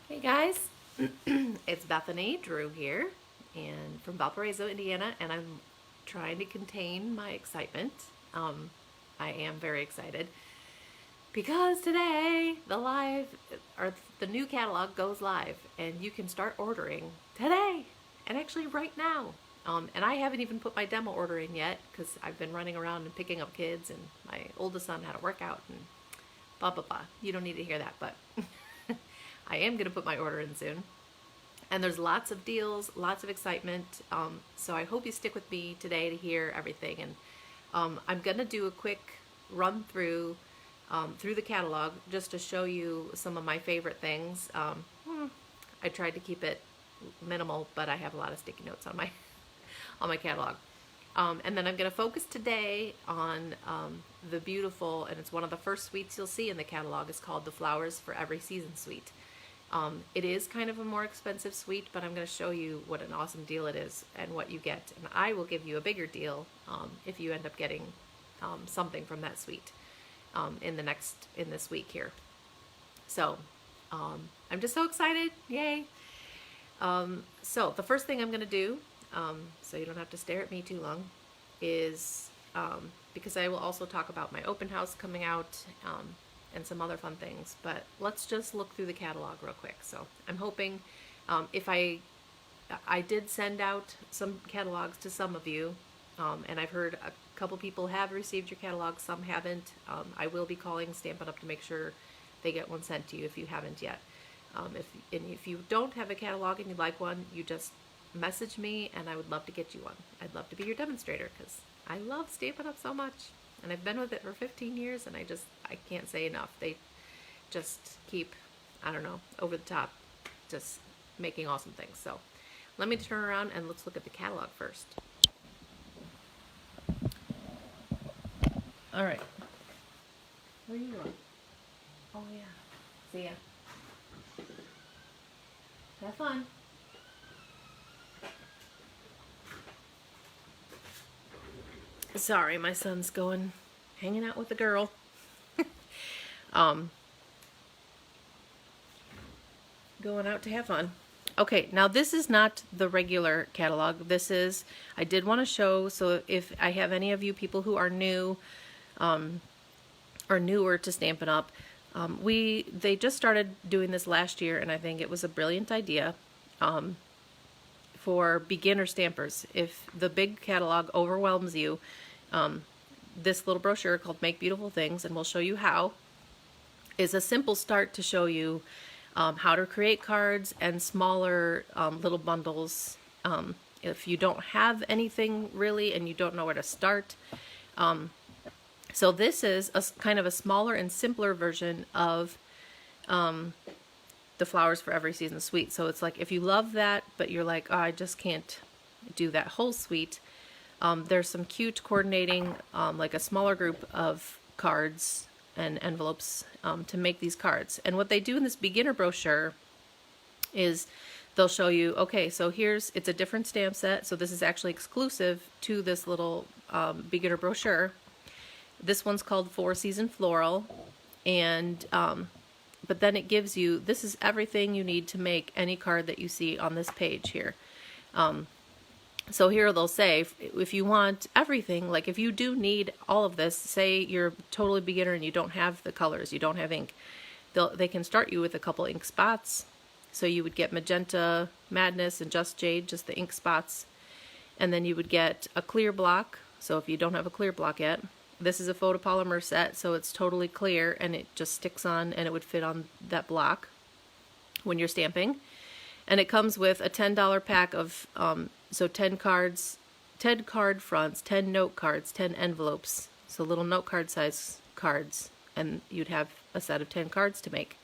Hey guys, it's Bethany Drew here, and from Valparaiso, Indiana, and I'm trying to contain my excitement. I am very excited because today the new catalog goes live, and you can start ordering today, and actually right now. And I haven't even put my demo order in yet because I've been running around and picking up kids, and my oldest son had a workout and blah blah blah. You don't need to hear that, but I am going to put my order in soon. And there's lots of deals, lots of excitement. So I hope you stick with me today to hear everything. And I'm going to do a quick run through the catalog just to show you some of my favorite things. I tried to keep it minimal, but I have a lot of sticky notes on my on my catalog. And then I'm going to focus today on the beautiful, and it's one of the first suites you'll see in the catalog. It's called the Flowers for Every Season suite. It is kind of a more expensive suite, but I'm going to show you what an awesome deal it is and what you get. And I will give you a bigger deal if you end up getting something from that suite in this week here. So I'm just so excited. Yay. So the first thing I'm going to do, so you don't have to stare at me too long, is because I will also talk about my open house coming out and some other fun things, but let's just look through the catalog real quick. So I'm hoping if I did send out some catalogs to some of you, and I've heard a couple people have received your catalog, some haven't. I will be calling Stampin' Up! To make sure they get one sent to you if you haven't yet. If you don't have a catalog and you'd like one, you just message me and I would love to get you one. I'd love to be your demonstrator because I love Stampin' Up! So much. And I've been with it for 15 years and I can't say enough. They just keep, I don't know, over the top, just making awesome things. So let me turn around and let's look at the catalog first. All right. Where are you going? Oh yeah. See ya. Have fun. Sorry, my son's hanging out with a girl. Going out to have fun. Okay, now this is not the regular catalog. I did want to show, so if I have any of you people who are new, or newer to Stampin' Up, they just started doing this last year, and I think it was a brilliant idea. For beginner stampers, if the big catalog overwhelms you, this little brochure called Make Beautiful Things, and we'll show you how, is a simple start to show you how to create cards and smaller little bundles. If you don't have anything really and you don't know where to start. So this is a kind of a smaller and simpler version of the Flowers for Every Season suite. So it's like if you love that, but you're like, oh, I just can't do that whole suite. There's some cute coordinating, like a smaller group of cards and envelopes to make these cards. And what they do in this beginner brochure is they'll show you, okay, so it's a different stamp set. So this is actually exclusive to this little beginner brochure. This one's called 4 Season Floral. And but then it gives you, this is everything you need to make any card that you see on this page here. So here they'll say, if you want everything, like if you do need all of this, say you're totally beginner and you don't have the colors, you don't have ink, they can start you with a couple ink spots. So you would get Magenta Madness and Just Jade, just the ink spots. And then you would get a clear block. So if you don't have a clear block yet, this is a photopolymer set, so it's totally clear and it just sticks on and it would fit on that block when you're stamping. And it comes with a $10 pack of, so 10 cards, 10 card fronts, 10 note cards, 10 envelopes, so little note card size cards, and you'd have a set of 10 cards to make.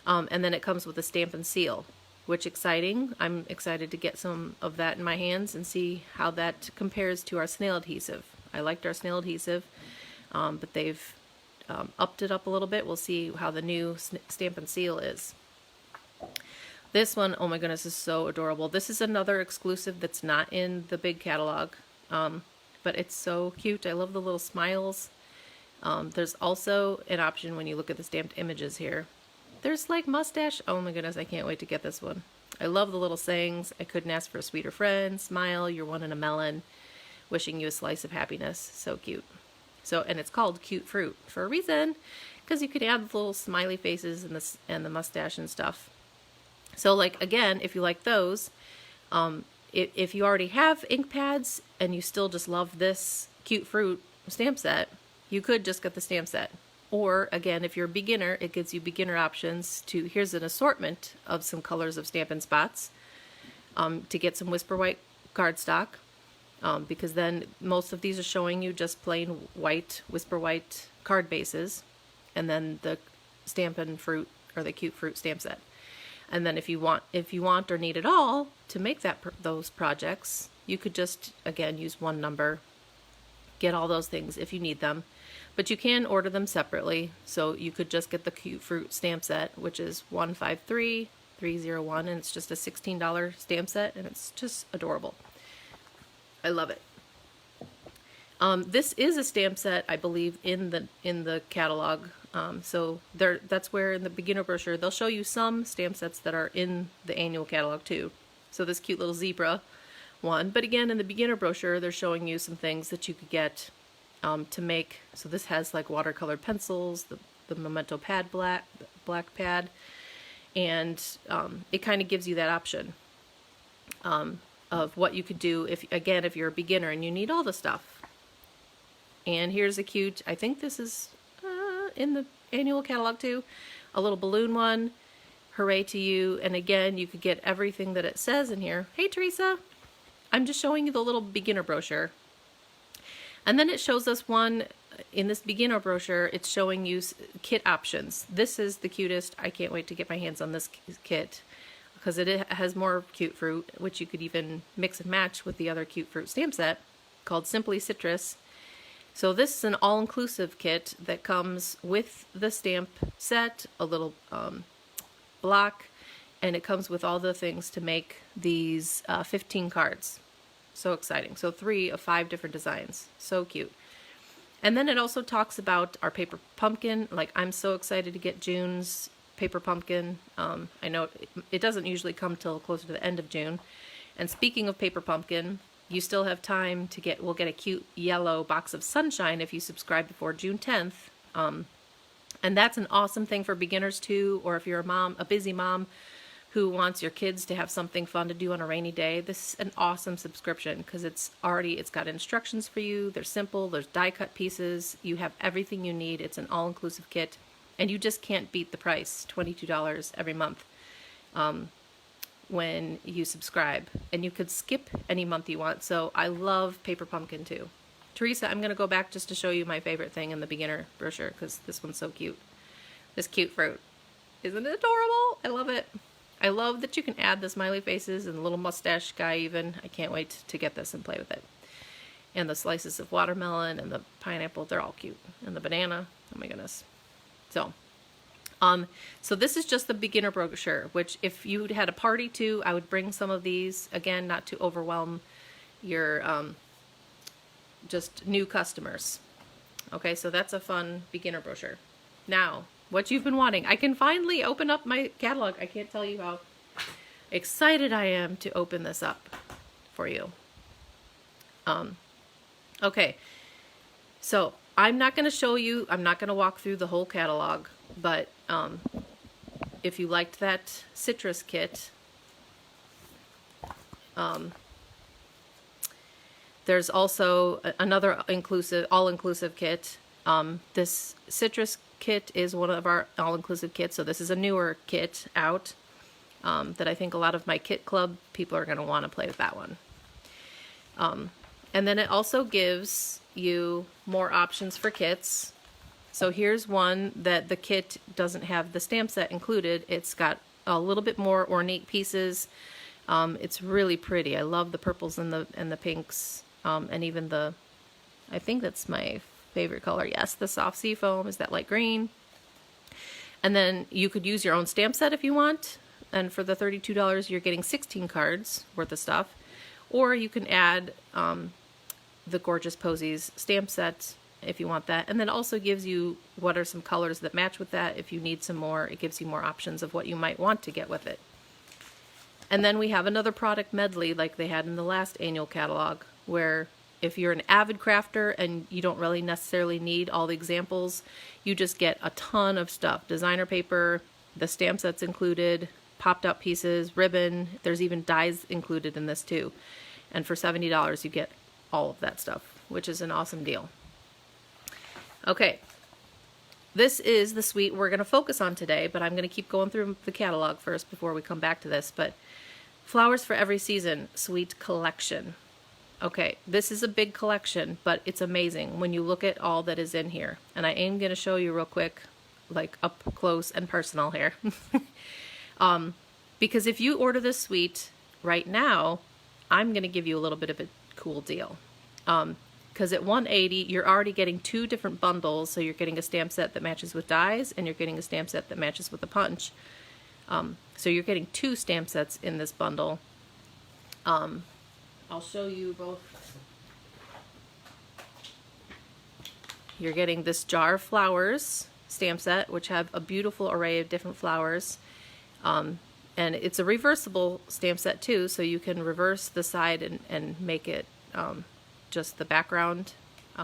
And then it comes with a stamp and seal, which exciting. I'm excited to get some of that in my hands and see how that compares to our snail adhesive. I liked our snail adhesive, but they've upped it up a little bit. We'll see how the new stamp and seal is. This one, oh my goodness, is so adorable. This is another exclusive that's not in the big catalog, but it's so cute. I love the little smiles. There's also an option when you look at the stamped images here There's like mustache. Oh my goodness, I can't wait to get this one. I love the little sayings. I couldn't ask for a sweeter friend. Smile, you're one in a melon. Wishing you a slice of happiness. So cute. So, and it's called Cute Fruit for a reason, because you could add the little smiley faces and the mustache and stuff. So like, again, if you like those, if you already have ink pads and you still just love this Cute Fruit stamp set, you could just get the stamp set. Or again, if you're a beginner, it gives you beginner options to, here's an assortment of some colors of Stampin' Spots, to get some Whisper White cardstock, because then most of these are showing you just plain white, Whisper White card bases, and then the Stampin' Fruit or the Cute Fruit stamp set. And then if you want or need it all to make those projects, you could just, again, use one number, get all those things if you need them. But you can order them separately, so you could just get the Cute Fruit stamp set, which is 153301, and it's just a $16 stamp set, and it's just adorable. I love it. This is a stamp set, I believe, in the catalog. So that's where in the beginner brochure they'll show you some stamp sets that are in the annual catalog too. So this cute little zebra one, but again in the beginner brochure they're showing you some things that you could get to make. So this has like watercolor pencils, the Memento pad, black pad, and it kind of gives you that option of what you could do if you're a beginner and you need all the stuff. And here's a cute, I think this is in the annual catalog too, a little balloon one, hooray to you. And again, you could get everything that it says in here. Hey Teresa, I'm just showing you the little beginner brochure. And then it shows us one in this beginner brochure, it's showing you kit options. This is the cutest. I can't wait to get my hands on this kit because it has more Cute Fruit, which you could even mix and match with the other Cute Fruit stamp set called Simply Citrus. So this is an all-inclusive kit that comes with the stamp set, a little block, and it comes with all the things to make these 15 cards. So exciting. So 3 of 5 different designs. So cute. And then it also talks about our paper pumpkin. Like, I'm so excited to get June's paper pumpkin. I know it doesn't usually come till closer to the end of June. And speaking of paper pumpkin, you still have time to we'll get a cute yellow box of sunshine if you subscribe before June 10th. And that's an awesome thing for beginners too, or if you're a busy mom who wants your kids to have something fun to do on a rainy day. This is an awesome subscription because it's got instructions for you. They're simple. There's die cut pieces. You have everything you need. It's an all-inclusive kit, and you just can't beat the price, $22 every month. When you subscribe, and you could skip any month you want. So I love paper pumpkin too. Teresa, I'm going to go back just to show you my favorite thing in the beginner brochure because this one's so cute. This Cute Fruit. Isn't it adorable? I love it. I love that you can add the smiley faces and the little mustache guy even. I can't wait to get this and play with it. And the slices of watermelon and the pineapple, they're all cute. And the banana, oh my goodness. So this is just the beginner brochure, which if you had a party too, I would bring some of these, again, not to overwhelm your just new customers. Okay, so that's a fun beginner brochure. Now, what you've been wanting. I can finally open up my catalog. I can't tell you how excited I am to open this up for you. Okay, so I'm not going to walk through the whole catalog, but if you liked that citrus kit, there's also another all-inclusive kit. This citrus kit is one of our all-inclusive kits, so this is a newer kit out that I think a lot of my kit club people are going to want to play with that one. And then it also gives you more options for kits. So here's one that the kit doesn't have the stamp set included. It's got a little bit more ornate pieces. It's really pretty. I love the purples and the pinks, and even I think that's my favorite color. Yes, the soft sea foam is that light green. And then you could use your own stamp set if you want. And for the $32, you're getting 16 cards worth of stuff. Or you can add the Gorgeous Posies stamp set if you want that. And then also gives you what are some colors that match with that. If you need some more, it gives you more options of what you might want to get with it. And then we have another product medley like they had in the last annual catalog, where if you're an avid crafter and you don't really necessarily need all the examples, you just get a ton of stuff. Designer paper, the stamp sets included, popped up pieces, ribbon. There's even dies included in this too. And for $70 you get all of that stuff, which is an awesome deal. Okay, this is the suite we're going to focus on today, but I'm going to keep going through the catalog first before we come back to this. But Flowers for Every Season Suite Collection. Okay, this is a big collection, but it's amazing when you look at all that is in here. And I am going to show you real quick, like up close and personal here. Because if you order this suite right now, I'm going to give you a little bit of a cool deal. Because at $180, you're already getting 2 different bundles. So you're getting a stamp set that matches with dies, and you're getting a stamp set that matches with the punch. So you're getting 2 stamp sets in this bundle. I'll show you both. You're getting this Jar of Flowers stamp set, which have a beautiful array of different flowers. And it's a reversible stamp set too, so you can reverse the side and make it just the background,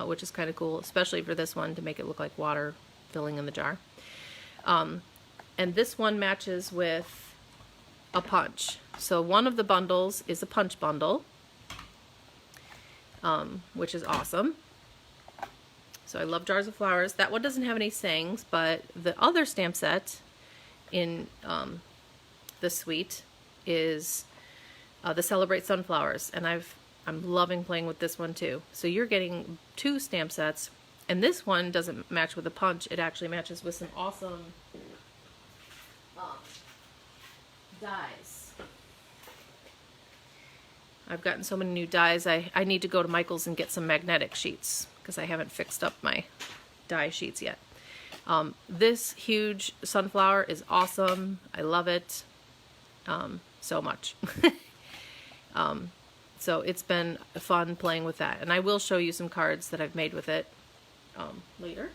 which is kind of cool, especially for this one, to make it look like water filling in the jar. And this one matches with a punch. So one of the bundles is a punch bundle, which is awesome. So I love Jars of Flowers. That one doesn't have any sayings, but the other stamp set in the suite is the Celebrate Sunflowers, and I'm loving playing with this one too. So you're getting 2 stamp sets, and this one doesn't match with a punch. It actually matches with some awesome dies. I've gotten so many new dies. I need to go to Michael's and get some magnetic sheets because I haven't fixed up my die sheets yet. This huge sunflower is awesome. I love it so much. So it's been fun playing with that. And I will show you some cards that I've made with it later.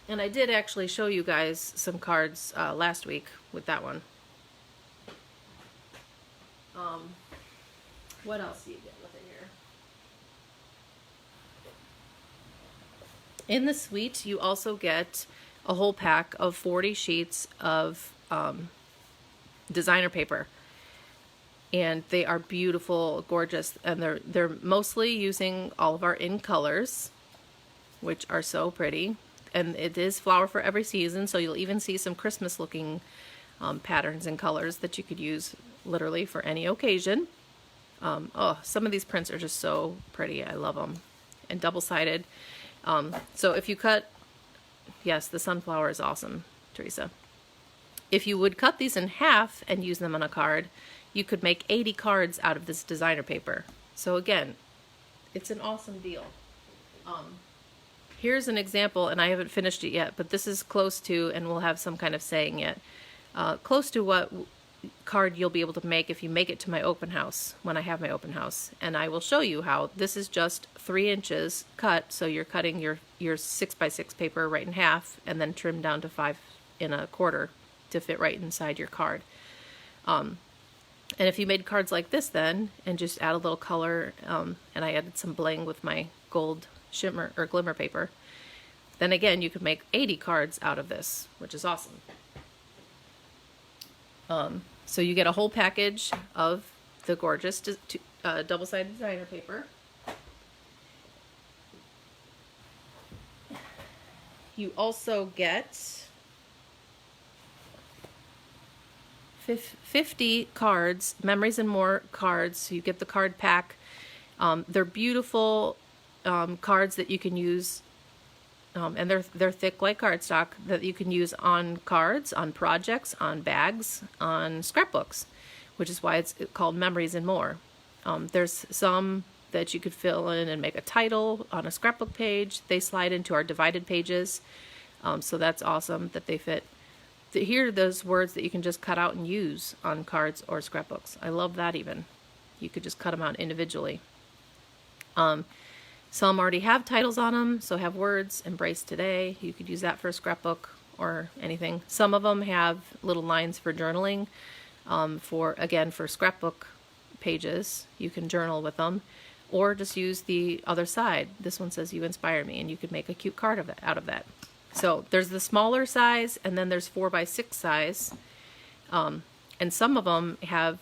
And I did actually show you guys some cards last week with that one. What else do you get with it here? In the suite, you also get a whole pack of 40 sheets of designer paper. And they are beautiful, gorgeous, and they're mostly using all of our in colors, which are so pretty. And it is Flower for Every Season, so you'll even see some Christmas looking patterns and colors that you could use literally for any occasion. Oh, some of these prints are just so pretty. I love them. And double-sided. So if you cut, yes, the sunflower is awesome, Teresa. If you would cut these in half and use them on a card, you could make 80 cards out of this designer paper. So again, it's an awesome deal. Here's an example, and I haven't finished it yet, but this is close to, and we'll have some kind of saying yet, close to what card you'll be able to make if you make it to my open house, when I have my open house. And I will show you how. This is just 3 inches cut, so you're cutting your 6x6 paper right in half, and then trimmed down to 5 1/4 to fit right inside your card. And if you made cards like this then, and just add a little color, and I added some bling with my gold shimmer or glimmer paper, then again you could make 80 cards out of this, which is awesome. So you get a whole package of the gorgeous double-sided designer paper. You also get 50 cards, Memories and More cards. So you get the card pack. They're beautiful cards that you can use, and they're thick like cardstock, that you can use on cards, on projects, on bags, on scrapbooks, which is why it's called Memories and More. There's some that you could fill in and make a title on a scrapbook page. They slide into our divided pages, so that's awesome that they fit. Here are those words that you can just cut out and use on cards or scrapbooks. I love that even. You could just cut them out individually. Some already have titles on them, so have words, embrace today. You could use that for a scrapbook or anything. Some of them have little lines for journaling. For scrapbook pages, you can journal with them, or just use the other side. This one says, "You inspire me," and you could make a cute card out of that. So there's the smaller size, and then there's 4x6 size. And some of them have,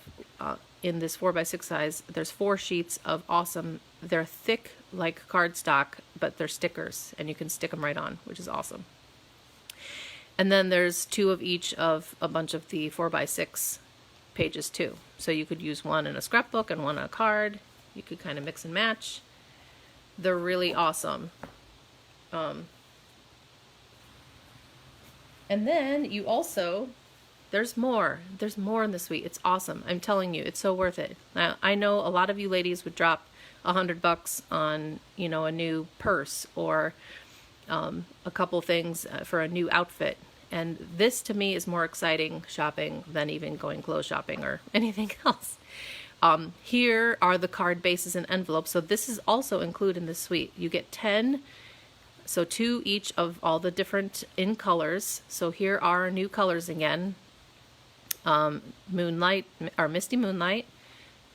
in this 4x6 size, there's 4 sheets of awesome, they're thick like cardstock, but they're stickers, and you can stick them right on, which is awesome. And then there's 2 of each of a bunch of the 4x6 pages too. So you could use one in a scrapbook and one on a card. You could kind of mix and match. They're really awesome. And then you also, there's more in the suite. It's awesome. I'm telling you, it's so worth it. Now, I know a lot of you ladies would drop $100 on, a new purse or a couple things for a new outfit. And this to me is more exciting shopping than even going clothes shopping or anything else. Here are the card bases and envelopes. So this is also included in the suite. You get 10, so 2 each of all the different in colors. So here are new colors again. Moonlight, or Misty Moonlight,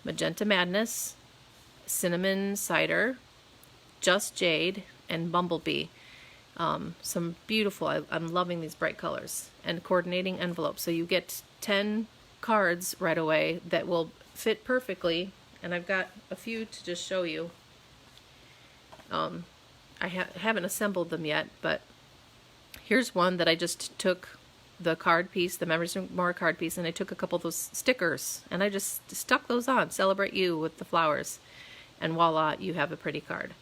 Magenta Madness, Cinnamon Cider, Just Jade, and Bumblebee. Some beautiful, I'm loving these bright colors, and coordinating envelopes. So you get 10 cards right away that will fit perfectly, and I've got a few to just show you. I haven't assembled them yet, but here's one that I just took the card piece, the Memories More card piece, and I took a couple of those stickers, and I just stuck those on. Celebrate you with the flowers, and voila, you have a pretty card.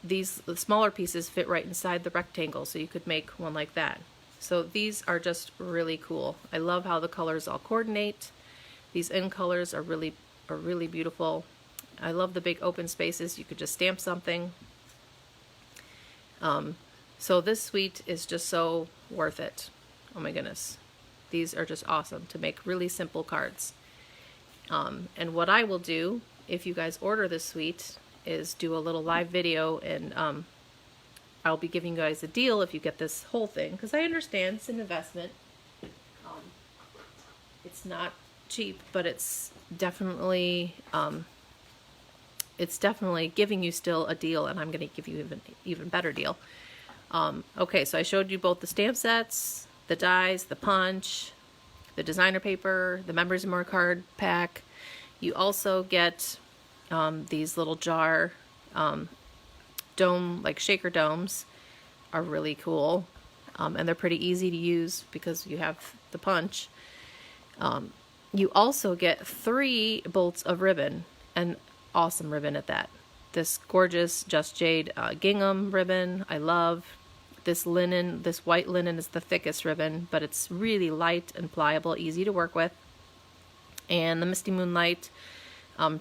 The smaller pieces fit right inside the rectangle, so you could make one like that. So these are just really cool. I love how the colors all coordinate. These end colors are really beautiful. I love the big open spaces. You could just stamp something. So this suite is just so worth it. Oh my goodness. These are just awesome to make really simple cards. And what I will do, if you guys order this suite, is do a little live video, and I'll be giving you guys a deal if you get this whole thing, because I understand it's an investment. It's not cheap, but it's definitely giving you still a deal, and I'm going to give you even better deal. Okay, so I showed you both the stamp sets, the dies, the punch, the designer paper, the Memories More card pack. You also get these little jar dome, like shaker domes, are really cool, and they're pretty easy to use because you have the punch. You also get 3 bolts of ribbon, and awesome ribbon at that. This gorgeous Just Jade gingham ribbon, I love. This linen, this white linen is the thickest ribbon, but it's really light and pliable, easy to work with. And the Misty Moonlight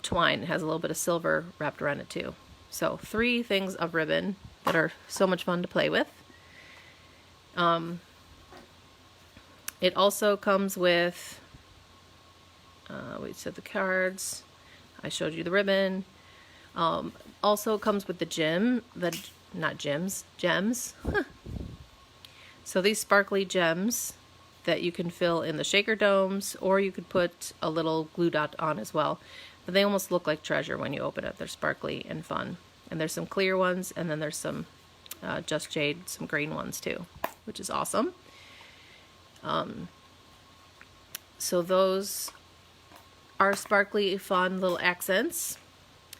twine has a little bit of silver wrapped around it too. So 3 things of ribbon that are so much fun to play with. It also comes with, we said the cards, I showed you the ribbon. Also comes with the gems. So these sparkly gems that you can fill in the shaker domes, or you could put a little glue dot on as well. But they almost look like treasure when you open it. They're sparkly and fun. And there's some clear ones, and then there's some Just Jade, some green ones too, which is awesome. So those are sparkly, fun little accents.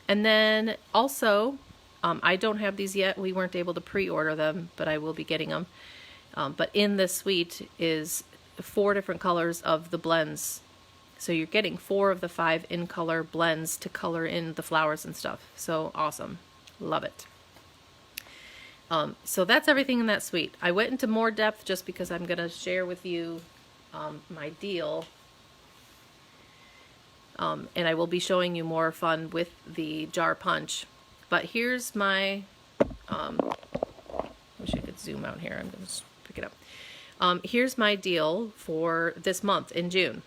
And then also, I don't have these yet. We weren't able to pre-order them, but I will be getting them. But in this suite is 4 different colors of the blends. So you're getting 4 of the 5 in-color blends to color in the flowers and stuff. So awesome. Love it. So that's everything in that suite. I went into more depth just because I'm going to share with you my deal. And I will be showing you more fun with the jar punch. But here's my, wish I could zoom out here. I'm going to pick it up. Here's my deal for this month in June.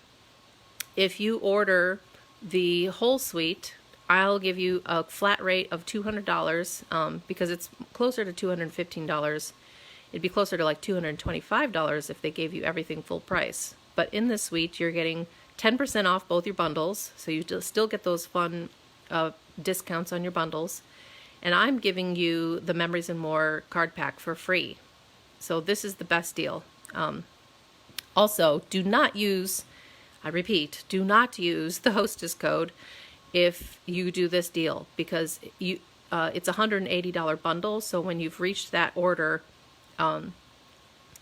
if you order the whole suite, I'll give you a flat rate of $200 because it's closer to $215. It'd be closer to like $225 if they gave you everything full price. But in this suite, you're getting 10% off both your bundles, so you still get those fun discounts on your bundles. And I'm giving you the Memories and More card pack for free. So this is the best deal. Also, do not use, I repeat, do not use the hostess code if you do this deal, because it's a $180 bundle. So when you've reached that order,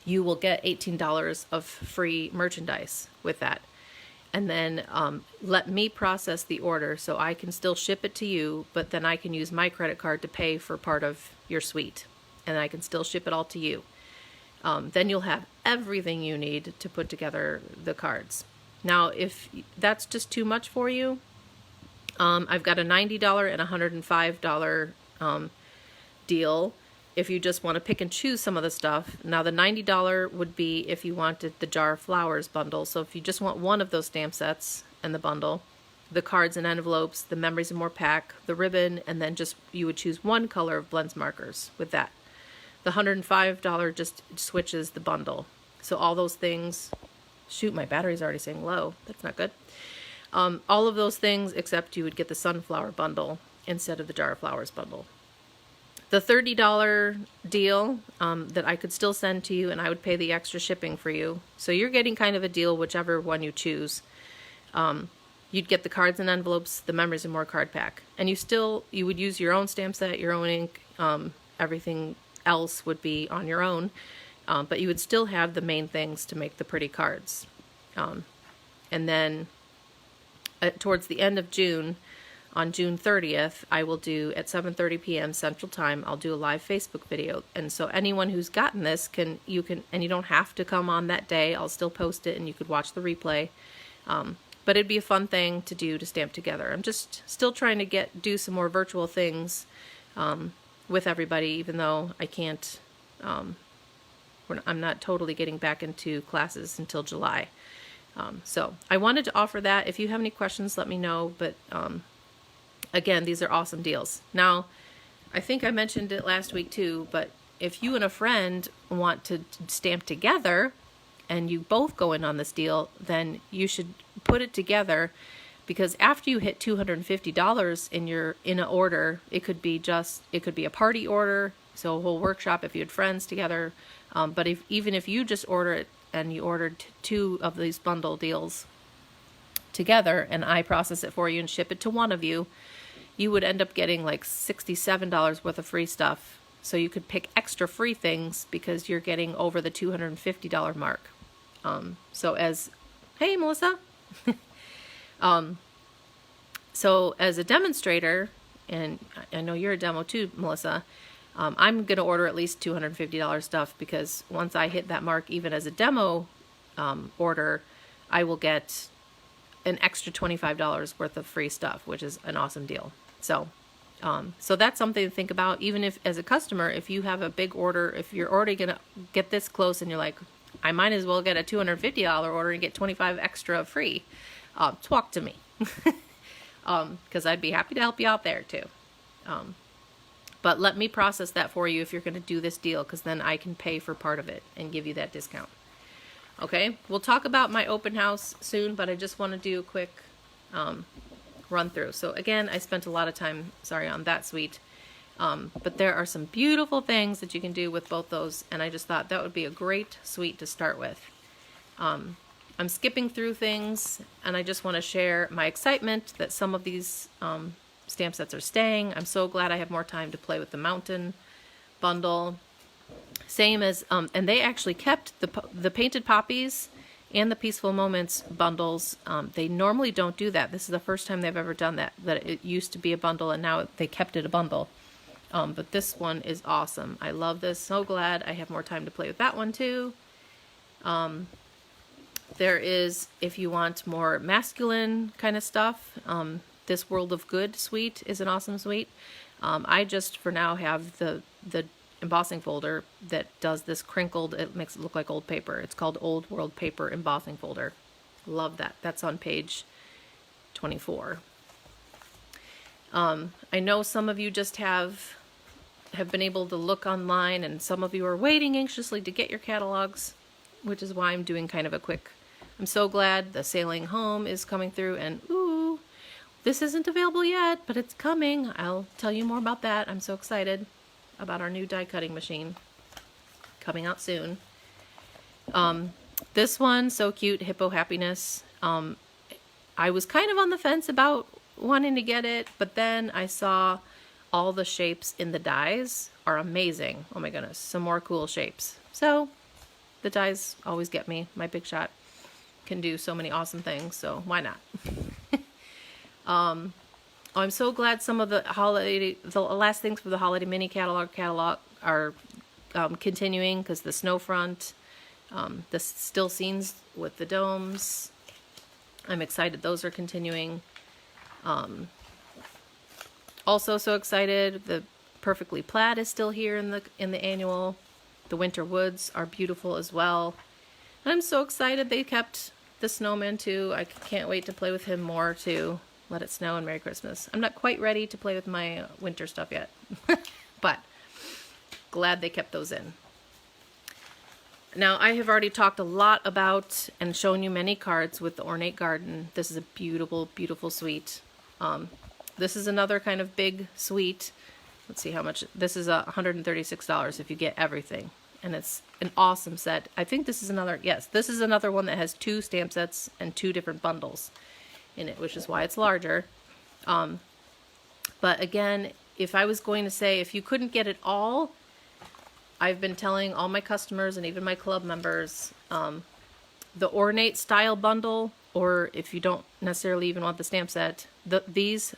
you will get $18 of free merchandise with that. And then let me process the order so I can still ship it to you, but then I can use my credit card to pay for part of your suite, and I can still ship it all to you. Then you'll have everything you need to put together the cards. Now, if that's just too much for you, I've got a $90 and $105 deal if you just want to pick and choose some of the stuff. Now, the $90 would be if you wanted the Jar of Flowers bundle. So if you just want one of those stamp sets and the bundle, the cards and envelopes, the Memories and More pack, the ribbon, and then just you would choose one color of blends markers with that. The $105 just switches the bundle. So all those things, shoot, my battery's already saying low. That's not good. All of those things except you would get the Sunflower bundle instead of the Jar of Flowers bundle. The $30 deal that I could still send to you, and I would pay the extra shipping for you. So you're getting kind of a deal whichever one you choose. You'd get the cards and envelopes, the Memories and More card pack. And you would use your own stamp set, your own ink, everything else would be on your own. But you would still have the main things to make the pretty cards. And then towards the end of June, on June 30th, I will do at 7:30 p.m. Central Time, I'll do a live Facebook video. And so anyone who's gotten this and you don't have to come on that day. I'll still post it and you could watch the replay. But it'd be a fun thing to do to stamp together. I'm just still trying to do some more virtual things with everybody, even though I can't, I'm not totally getting back into classes until July. So I wanted to offer that. If you have any questions, let me know. But again, these are awesome deals. Now, I think I mentioned it last week too, but if you and a friend want to stamp together and you both go in on this deal, then you should put it together, because after you hit $250 in an order, it could be a party order, so a whole workshop if you had friends together. But even if you just order it and you ordered 2 of these bundle deals together and I process it for you and ship it to one of you, you would end up getting like $67 worth of free stuff. So you could pick extra free things because you're getting over the $250 mark. Hey, Melissa. So as a demonstrator, and I know you're a demo too, Melissa, I'm going to order at least $250 stuff, because once I hit that mark, even as a demo order, I will get an extra $25 worth of free stuff, which is an awesome deal. So that's something to think about. Even if, as a customer, if you have a big order, if you're already going to get this close and you're like, I might as well get a $250 order and get 25 extra free, talk to me. Because I'd be happy to help you out there too. But let me process that for you if you're going to do this deal, because then I can pay for part of it and give you that discount. Okay, we'll talk about my open house soon, but I just want to do a quick run through. So again, I spent a lot of time, on that suite. But there are some beautiful things that you can do with both those, and I just thought that would be a great suite to start with. I'm skipping through things, and I just want to share my excitement that some of these stamp sets are staying. I'm so glad I have more time to play with the Mountain bundle. Same as, and they actually kept the Painted Poppies and the Peaceful Moments bundles. They normally don't do that. This is the first time they've ever done that it used to be a bundle and now they kept it a bundle. But this one is awesome. I love this. So glad I have more time to play with that one too. There is, if you want more masculine kind of stuff, this World of Good suite is an awesome suite. I just, for now, have the embossing folder that does this crinkled, it makes it look like old paper. It's called Old World Paper Embossing Folder. Love that. That's on page 24. I know some of you just have been able to look online, and some of you are waiting anxiously to get your catalogs, which is why I'm doing kind of a quick. I'm so glad the Sailing Home is coming through, and ooh, this isn't available yet, but it's coming. I'll tell you more about that. I'm so excited about our new die cutting machine coming out soon. This one, so cute, Hippo Happiness. I was kind of on the fence about wanting to get it, but then I saw all the shapes in the dies are amazing. Oh my goodness, some more cool shapes. So the dies always get me. My Big Shot can do so many awesome things, so why not? I'm so glad some of the last things for the holiday mini catalog are continuing, because the Snowfront, the still scenes with the domes, I'm excited those are continuing. Also so excited the Perfectly Plaid is still here in the annual. The Winter Woods are beautiful as well. I'm so excited they kept the snowman too. I can't wait to play with him more too. Let it snow and Merry Christmas. I'm not quite ready to play with my winter stuff yet, but glad they kept those in. Now, I have already talked a lot about and shown you many cards with the Ornate Garden. This is a beautiful, beautiful suite. This is another kind of big suite. Let's see how much. This is $136 if you get everything. And it's an awesome set. I think this is another, yes, this is another one that has 2 stamp sets and 2 different bundles in it, which is why it's larger. But again, if I was going to say, if you couldn't get it all, I've been telling all my customers and even my club members, the Ornate style bundle, or if you don't necessarily even want the stamp set, these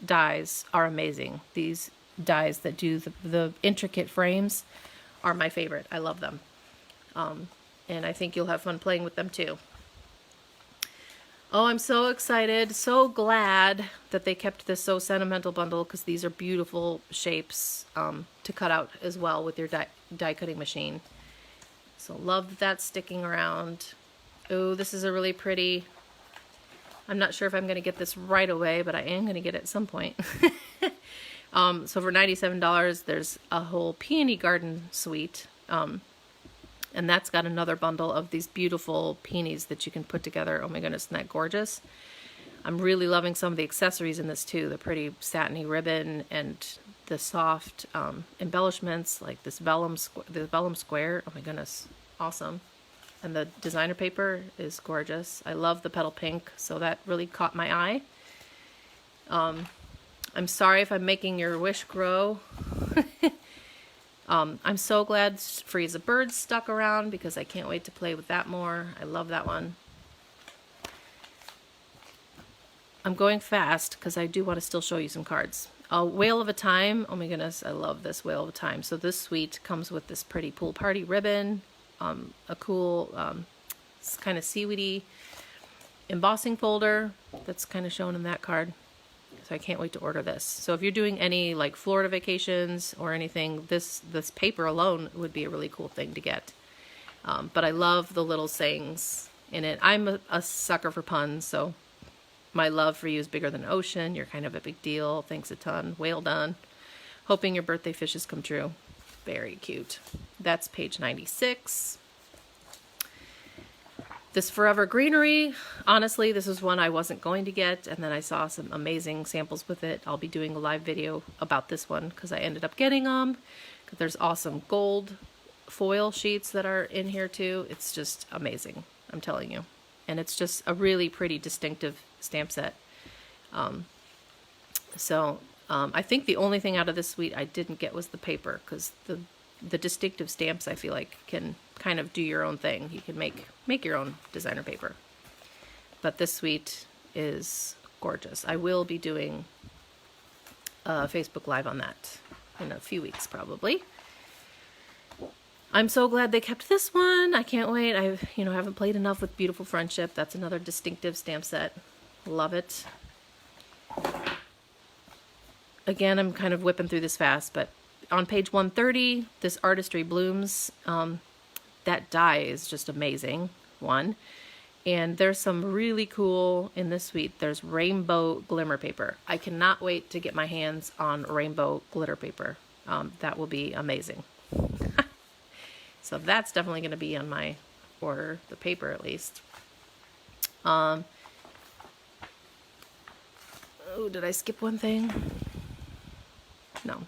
dies are amazing. These dies that do the intricate frames are my favorite. I love them. And I think you'll have fun playing with them too. Oh, I'm so excited, so glad that they kept this So Sentimental bundle, because these are beautiful shapes to cut out as well with your die cutting machine. So love that that's sticking around. Oh, this is a really pretty, I'm not sure if I'm going to get this right away, but I am going to get it at some point. So for $97, there's a whole Peony Garden suite. And that's got another bundle of these beautiful peonies that you can put together. Oh my goodness, isn't that gorgeous? I'm really loving some of the accessories in this too. The pretty satiny ribbon and the soft embellishments, like this vellum square. Oh my goodness, awesome. And the designer paper is gorgeous. I love the petal pink, so that really caught my eye. I'm sorry if I'm making your wish grow. I'm so glad Freeze a Bird stuck around, because I can't wait to play with that more. I love that one. I'm going fast because I do want to still show you some cards. Whale of a Time. Oh my goodness, I love this Whale of a Time. So this suite comes with this pretty pool party ribbon, a cool kind of seaweedy embossing folder that's kind of shown in that card. So I can't wait to order this. So if you're doing any like Florida vacations or anything, this paper alone would be a really cool thing to get. But I love the little sayings in it. I'm a sucker for puns, so my love for you is bigger than ocean. You're kind of a big deal. Thanks a ton. Whale done. Hoping your birthday fishes come true. Very cute. That's page 96. This Forever Greenery, honestly, this is one I wasn't going to get, and then I saw some amazing samples with it. I'll be doing a live video about this one because I ended up getting them. There's awesome gold foil sheets that are in here too. It's just amazing, I'm telling you. And it's just a really pretty distinctive stamp set. I think the only thing out of this suite I didn't get was the paper, because the distinctive stamps, I feel like, can kind of do your own thing. You can make your own designer paper. But this suite is gorgeous. I will be doing a Facebook Live on that in a few weeks, probably. I'm so glad they kept this one. I can't wait. I haven't played enough with Beautiful Friendship. That's another distinctive stamp set. Love it. Again, I'm kind of whipping through this fast, but on page 130, this Artistry Blooms, that die is just amazing, one. And there's some really cool in this suite. There's rainbow glimmer paper. I cannot wait to get my hands on rainbow glitter paper. That will be amazing. So that's definitely going to be on my order, the paper at least. Oh, did I skip one thing? No.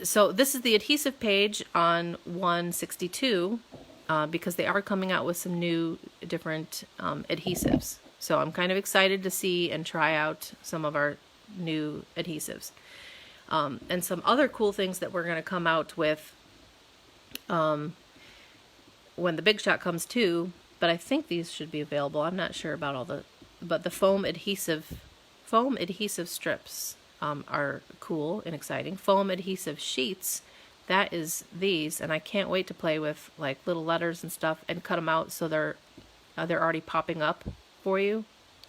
So this is the adhesive page on 162 because they are coming out with some new different adhesives. So I'm kind of excited to see and try out some of our new adhesives. And some other cool things that we're going to come out with when the Big Shot comes too, but I think these should be available. I'm not sure about all but the foam adhesive strips are cool and exciting. Foam adhesive sheets, that is these, and I can't wait to play with like little letters and stuff and cut them out so they're already popping up for you.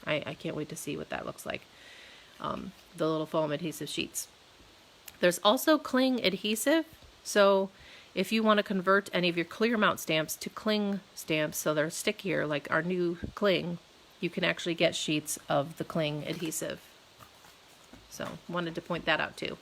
I can't wait to see what that looks like. The little foam adhesive sheets. There's also cling adhesive, so if you want to convert any of your clear mount stamps to cling stamps so they're stickier, like our new cling, you can actually get sheets of the cling adhesive. So wanted to point that out too.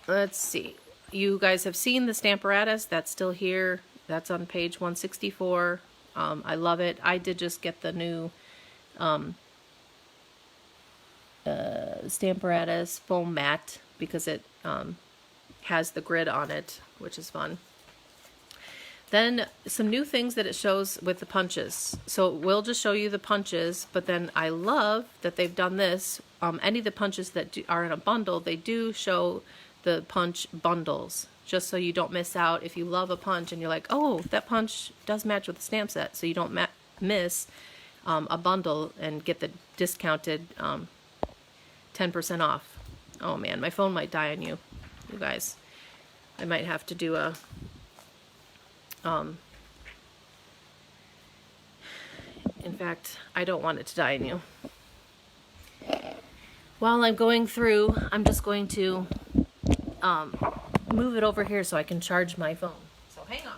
Let's see. You guys have seen the Stamparatus. That's still here. That's on page 164. I love it. I did just get the new Stamparatus foam mat because it has the grid on it, which is fun. Then some new things that it shows with the punches. So we'll just show you the punches, but then I love that they've done this. Any of the punches that are in a bundle, they do show the punch bundles, just so you don't miss out. If you love a punch and you're like, oh, that punch does match with the stamp set, so you don't miss a bundle and get the discounted 10% off. Oh man, my phone might die on you guys. I might have to do a in fact, I don't want it to die on you. While I'm going through, I'm just going to move it over here so I can charge my phone. So hang on.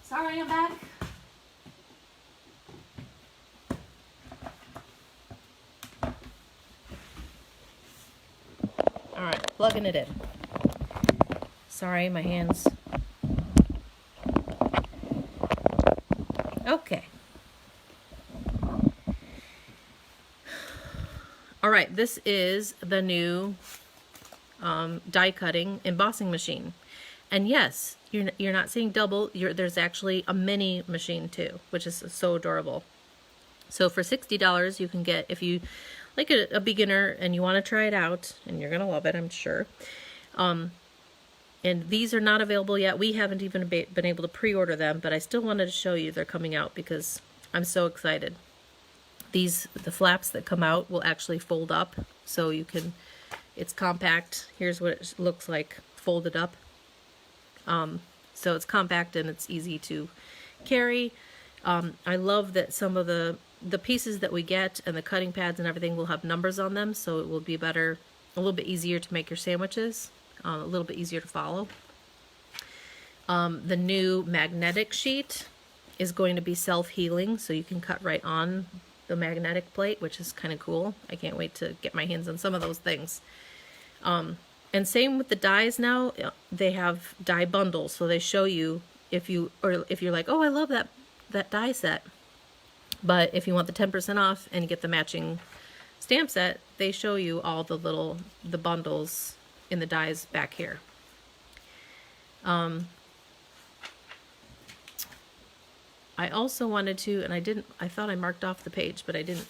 Sorry, I'm back. All right, plugging it in. Sorry, my hands. Okay. All right, this is the new die cutting embossing machine. And yes, you're not seeing double. There's actually a mini machine too, which is so adorable. So for $60, you can get, if you like a beginner and you want to try it out, and you're gonna love it, I'm sure. And these are not available yet. We haven't even been able to pre-order them, but I still wanted to show you they're coming out because I'm so excited. The flaps that come out will actually fold up, so you can. It's compact. Here's what it looks like folded up. So it's compact and it's easy to carry. I love that some of the pieces that we get and the cutting pads and everything will have numbers on them, so it will be better, a little bit easier to make your sandwiches, a little bit easier to follow. The new magnetic sheet is going to be self-healing, so you can cut right on the magnetic plate, which is kind of cool. I can't wait to get my hands on some of those things. And same with the dies now. They have die bundles, so they show you if you're like, oh, I love that die set, but if you want the 10% off and you get the matching stamp set, they show you all the bundles in the dies back here. I also wanted to, and I thought I marked off the page, but I didn't.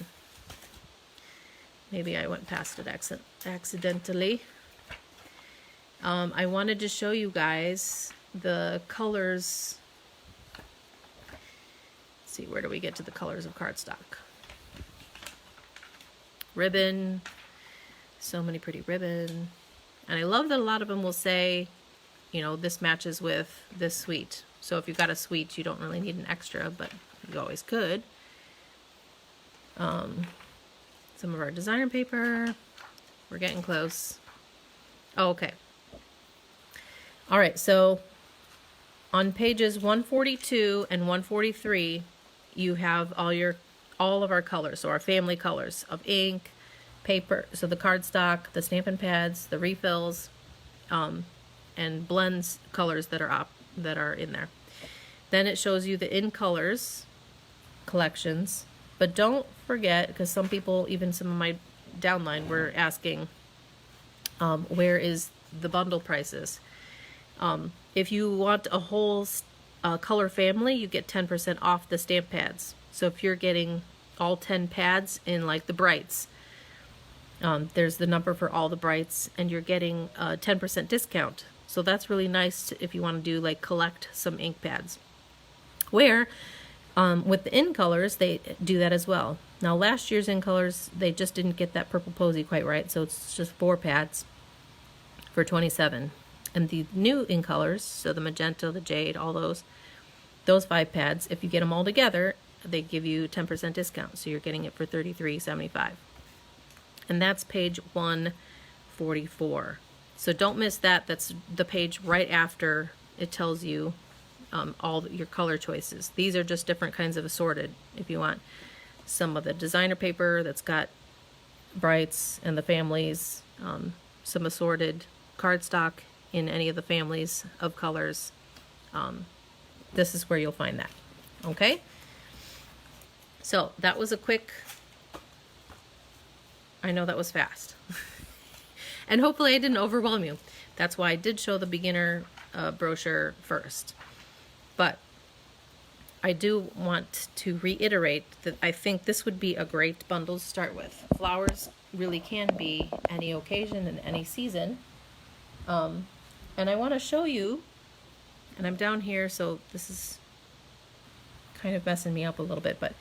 Maybe I went past it accidentally. I wanted to show you guys the colors. Let's see, where do we get to the colors of cardstock? Ribbon, so many pretty ribbon. And I love that a lot of them will say, you know, this matches with this suite. So if you've got a suite, you don't really need an extra, but you always could. Some of our designer paper. We're getting close. Oh, okay. All right, so on pages 142 and 143, you have all of our colors, so our family colors of ink, paper, so the cardstock, the Stampin' Pads, the refills, and blends colors that are in there. Then it shows you the in colors collections, but don't forget, because some people, even some of my downline, were asking, where is the bundle prices? If you want a whole color family, you get 10% off the stamp pads. So if you're getting all 10 pads in like the brights, there's the number for all the brights, and you're getting a 10% discount. So that's really nice if you want to do like collect some ink pads. Where with the in colors, they do that as well. Now last year's in colors, they just didn't get that purple posy quite right, so it's just 4 pads for $27. And the new in colors, so the magenta, the jade, all those 5 pads, if you get them all together, they give you 10% discount. So you're getting it for $33.75. And that's page 144. So don't miss that. That's the page right after it tells you all your color choices. These are just different kinds of assorted if you want. Some of the designer paper that's got brights and the families, some assorted cardstock in any of the families of colors. This is where you'll find that. Okay? So that was a quick, I know that was fast. And hopefully I didn't overwhelm you. That's why I did show the beginner brochure first. But I do want to reiterate that I think this would be a great bundle to start with. Flowers really can be any occasion and any season. And I want to show you, and I'm down here, so this is kind of messing me up a little bit, but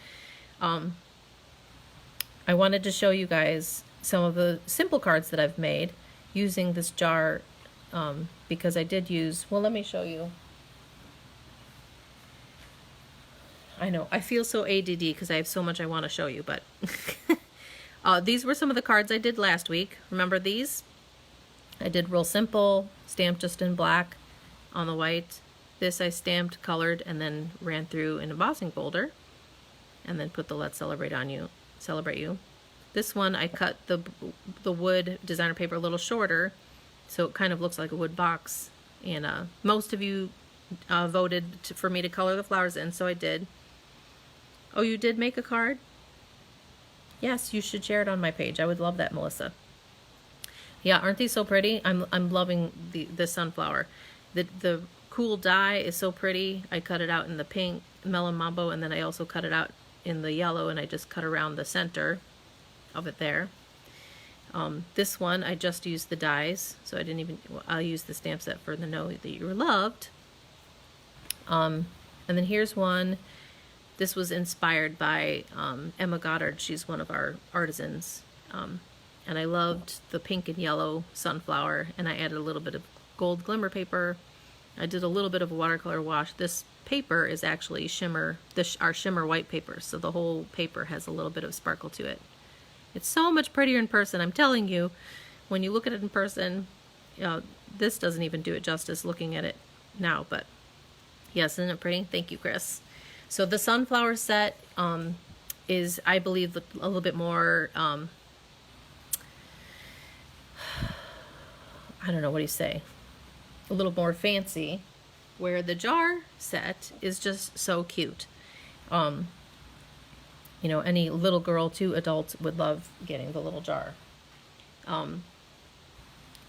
I wanted to show you guys some of the simple cards that I've made using this jar, because I did use, well, let me show you. I know, I feel so ADD because I have so much I want to show you, but these were some of the cards I did last week. Remember these? I did real simple, stamped just in black on the white. This I stamped, colored, and then ran through an embossing folder, and then put the Let's Celebrate You. This one I cut the wood designer paper a little shorter, so it kind of looks like a wood box. And most of you voted for me to color the flowers in, so I did. Oh, you did make a card? Yes, you should share it on my page. I would love that, Melissa. Yeah, aren't these so pretty? I'm loving the sunflower. The cool dye is so pretty. I cut it out in the pink melon mambo, and then I also cut it out in the yellow, and I just cut around the center of it there. This one I just used the dies, so I'll use the stamp set for the Know That You Were Loved. And then here's one. This was inspired by Emma Goddard. She's one of our artisans. And I loved the pink and yellow sunflower, and I added a little bit of gold glimmer paper. I did a little bit of a watercolor wash. This paper is actually our shimmer white paper, so the whole paper has a little bit of sparkle to it. It's so much prettier in person, I'm telling you. When you look at it in person, this doesn't even do it justice looking at it now, but yes, isn't it pretty? Thank you, Chris. So the sunflower set is, I believe, a little bit more, I don't know, what do you say? A little more fancy, where the jar set is just so cute. You know, any little girl to adults would love getting the little jar.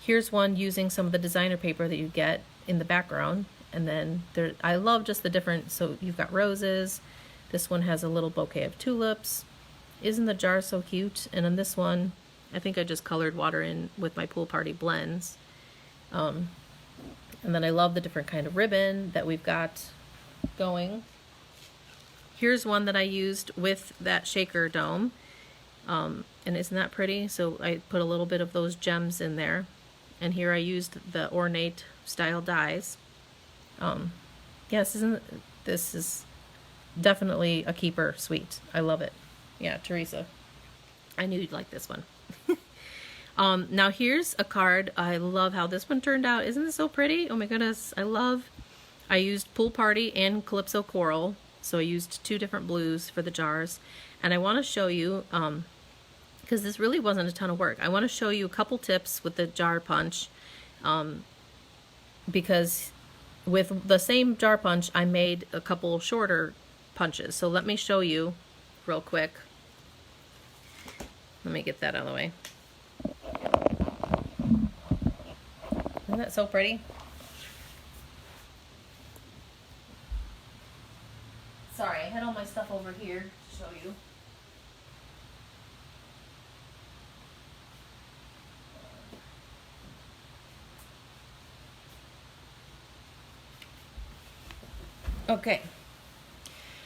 Here's one using some of the designer paper that you get in the background. And then I love just the different, so you've got roses. This one has a little bouquet of tulips. Isn't the jar so cute? And on this one, I think I just colored water in with my pool party blends. And And then I love the different kind of ribbon that we've got going. Here's one that I used with that shaker dome. And isn't that pretty? So I put a little bit of those gems in there. And here I used the ornate style dies. Yes, this is definitely a keeper sweet. I love it. Yeah, Teresa, I knew you'd like this one. Now here's a card. I love how this one turned out. Isn't this so pretty? Oh my goodness. I used Pool Party and Calypso Coral. So I used 2 different blues for the jars. And I want to show you, because this really wasn't a ton of work, I want to show you a couple tips with the jar punch. Because with the same jar punch, I made a couple shorter punches. So let me show you real quick. Let me get that out of the way. Isn't that so pretty? Sorry, I had all my stuff over here to show you. Okay,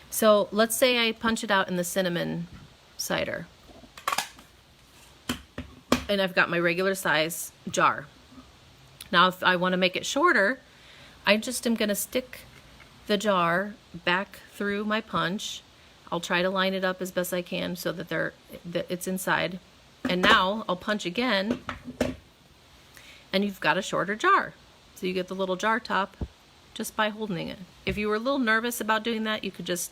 so let's say I punch it out in the cinnamon cider. And I've got my regular size jar. Now if I want to make it shorter, I just am going to stick the jar back through my punch. I'll try to line it up as best I can so that it's inside. And now I'll punch again, and you've got a shorter jar. So you get the little jar top just by holding it. If you were a little nervous about doing that, you could just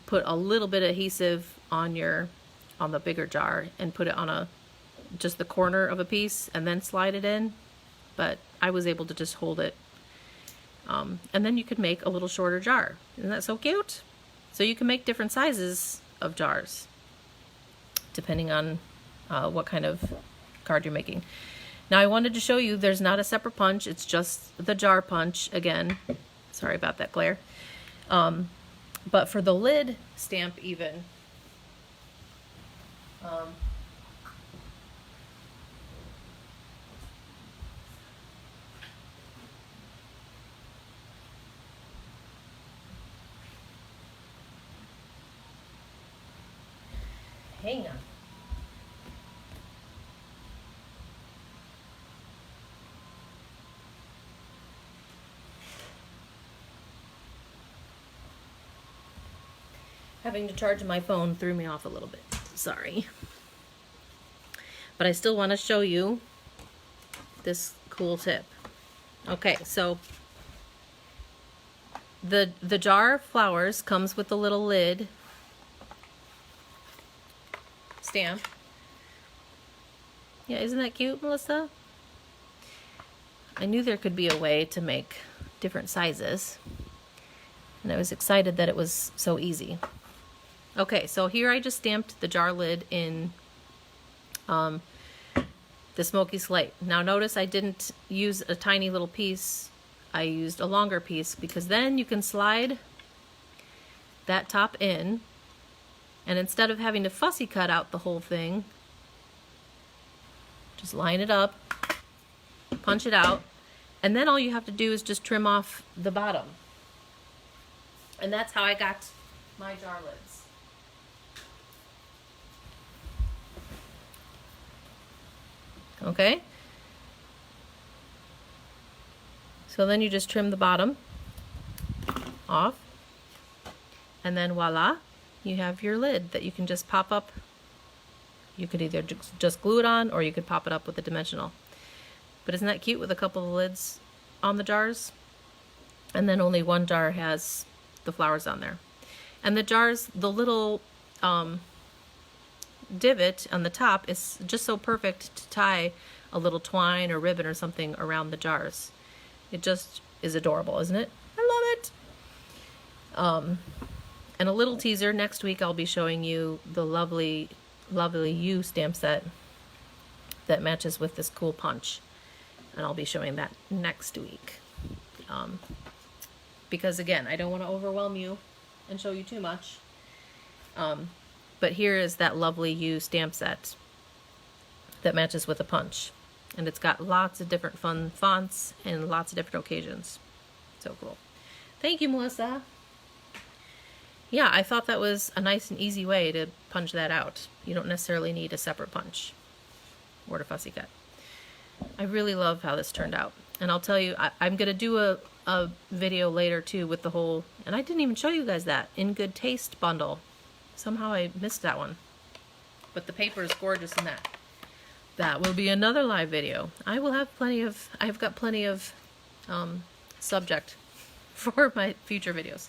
put a little bit of adhesive on the bigger jar and put it on just the corner of a piece and then slide it in. But I was able to just hold it. And then you could make a little shorter jar. Isn't that so cute? So you can make different sizes of jars depending on what kind of card you're making. Now I wanted to show you there's not a separate punch. It's just the jar punch again. Sorry about that glare. But for the lid stamp even, hang on. Having to charge my phone threw me off a little bit. Sorry. But I still want to show you this cool tip. Okay, so the jar of flowers comes with a little lid stamp. Yeah, isn't that cute, Melissa? I knew there could be a way to make different sizes, and I was excited that it was so easy. Okay, so here I just stamped the jar lid in the Smoky Slate. Now notice I didn't use a tiny little piece. I used a longer piece because then you can slide that top in, and instead of having to fussy cut out the whole thing, just line it up, punch it out, and then all you have to do is just trim off the bottom. And that's how I got my jar lids. Okay, so then you just trim the bottom off, and then voila, you have your lid that you can just pop up. You could either just glue it on, or you could pop it up with a dimensional. But isn't that cute with a couple of lids on the jars? And then only one jar has the flowers on there. And the jars, the little divot on the top is just so perfect to tie a little twine or ribbon or something around the jars. It just is adorable, isn't it? I love it. And a little teaser, next week I'll be showing you the lovely U stamp set that matches with this cool punch. And I'll be showing that next week. Because again, I don't want to overwhelm you and show you too much. But here is that lovely U stamp set that matches with a punch. And it's got lots of different fun fonts and lots of different occasions. So cool. Thank you, Melissa. Yeah, I thought that was a nice and easy way to punch that out. You don't necessarily need a separate punch. Word of Fussy Cut. I really love how this turned out. And I'll tell you, I'm going to do a video later too with the whole, and I didn't even show you guys that, In Good Taste bundle. Somehow I missed that one. But the paper is gorgeous in that. That will be another live video. I've got plenty of subject for my future videos.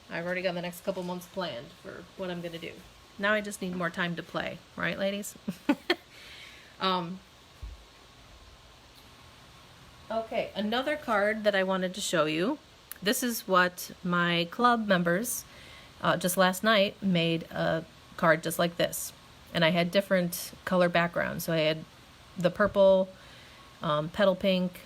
I've already got the next couple months planned for what I'm going to do. Now I just need more time to play. Right, ladies? Okay, another card that I wanted to show you. This is what my club members, just last night, made a card just like this. And I had different color backgrounds. So I had the purple, petal pink,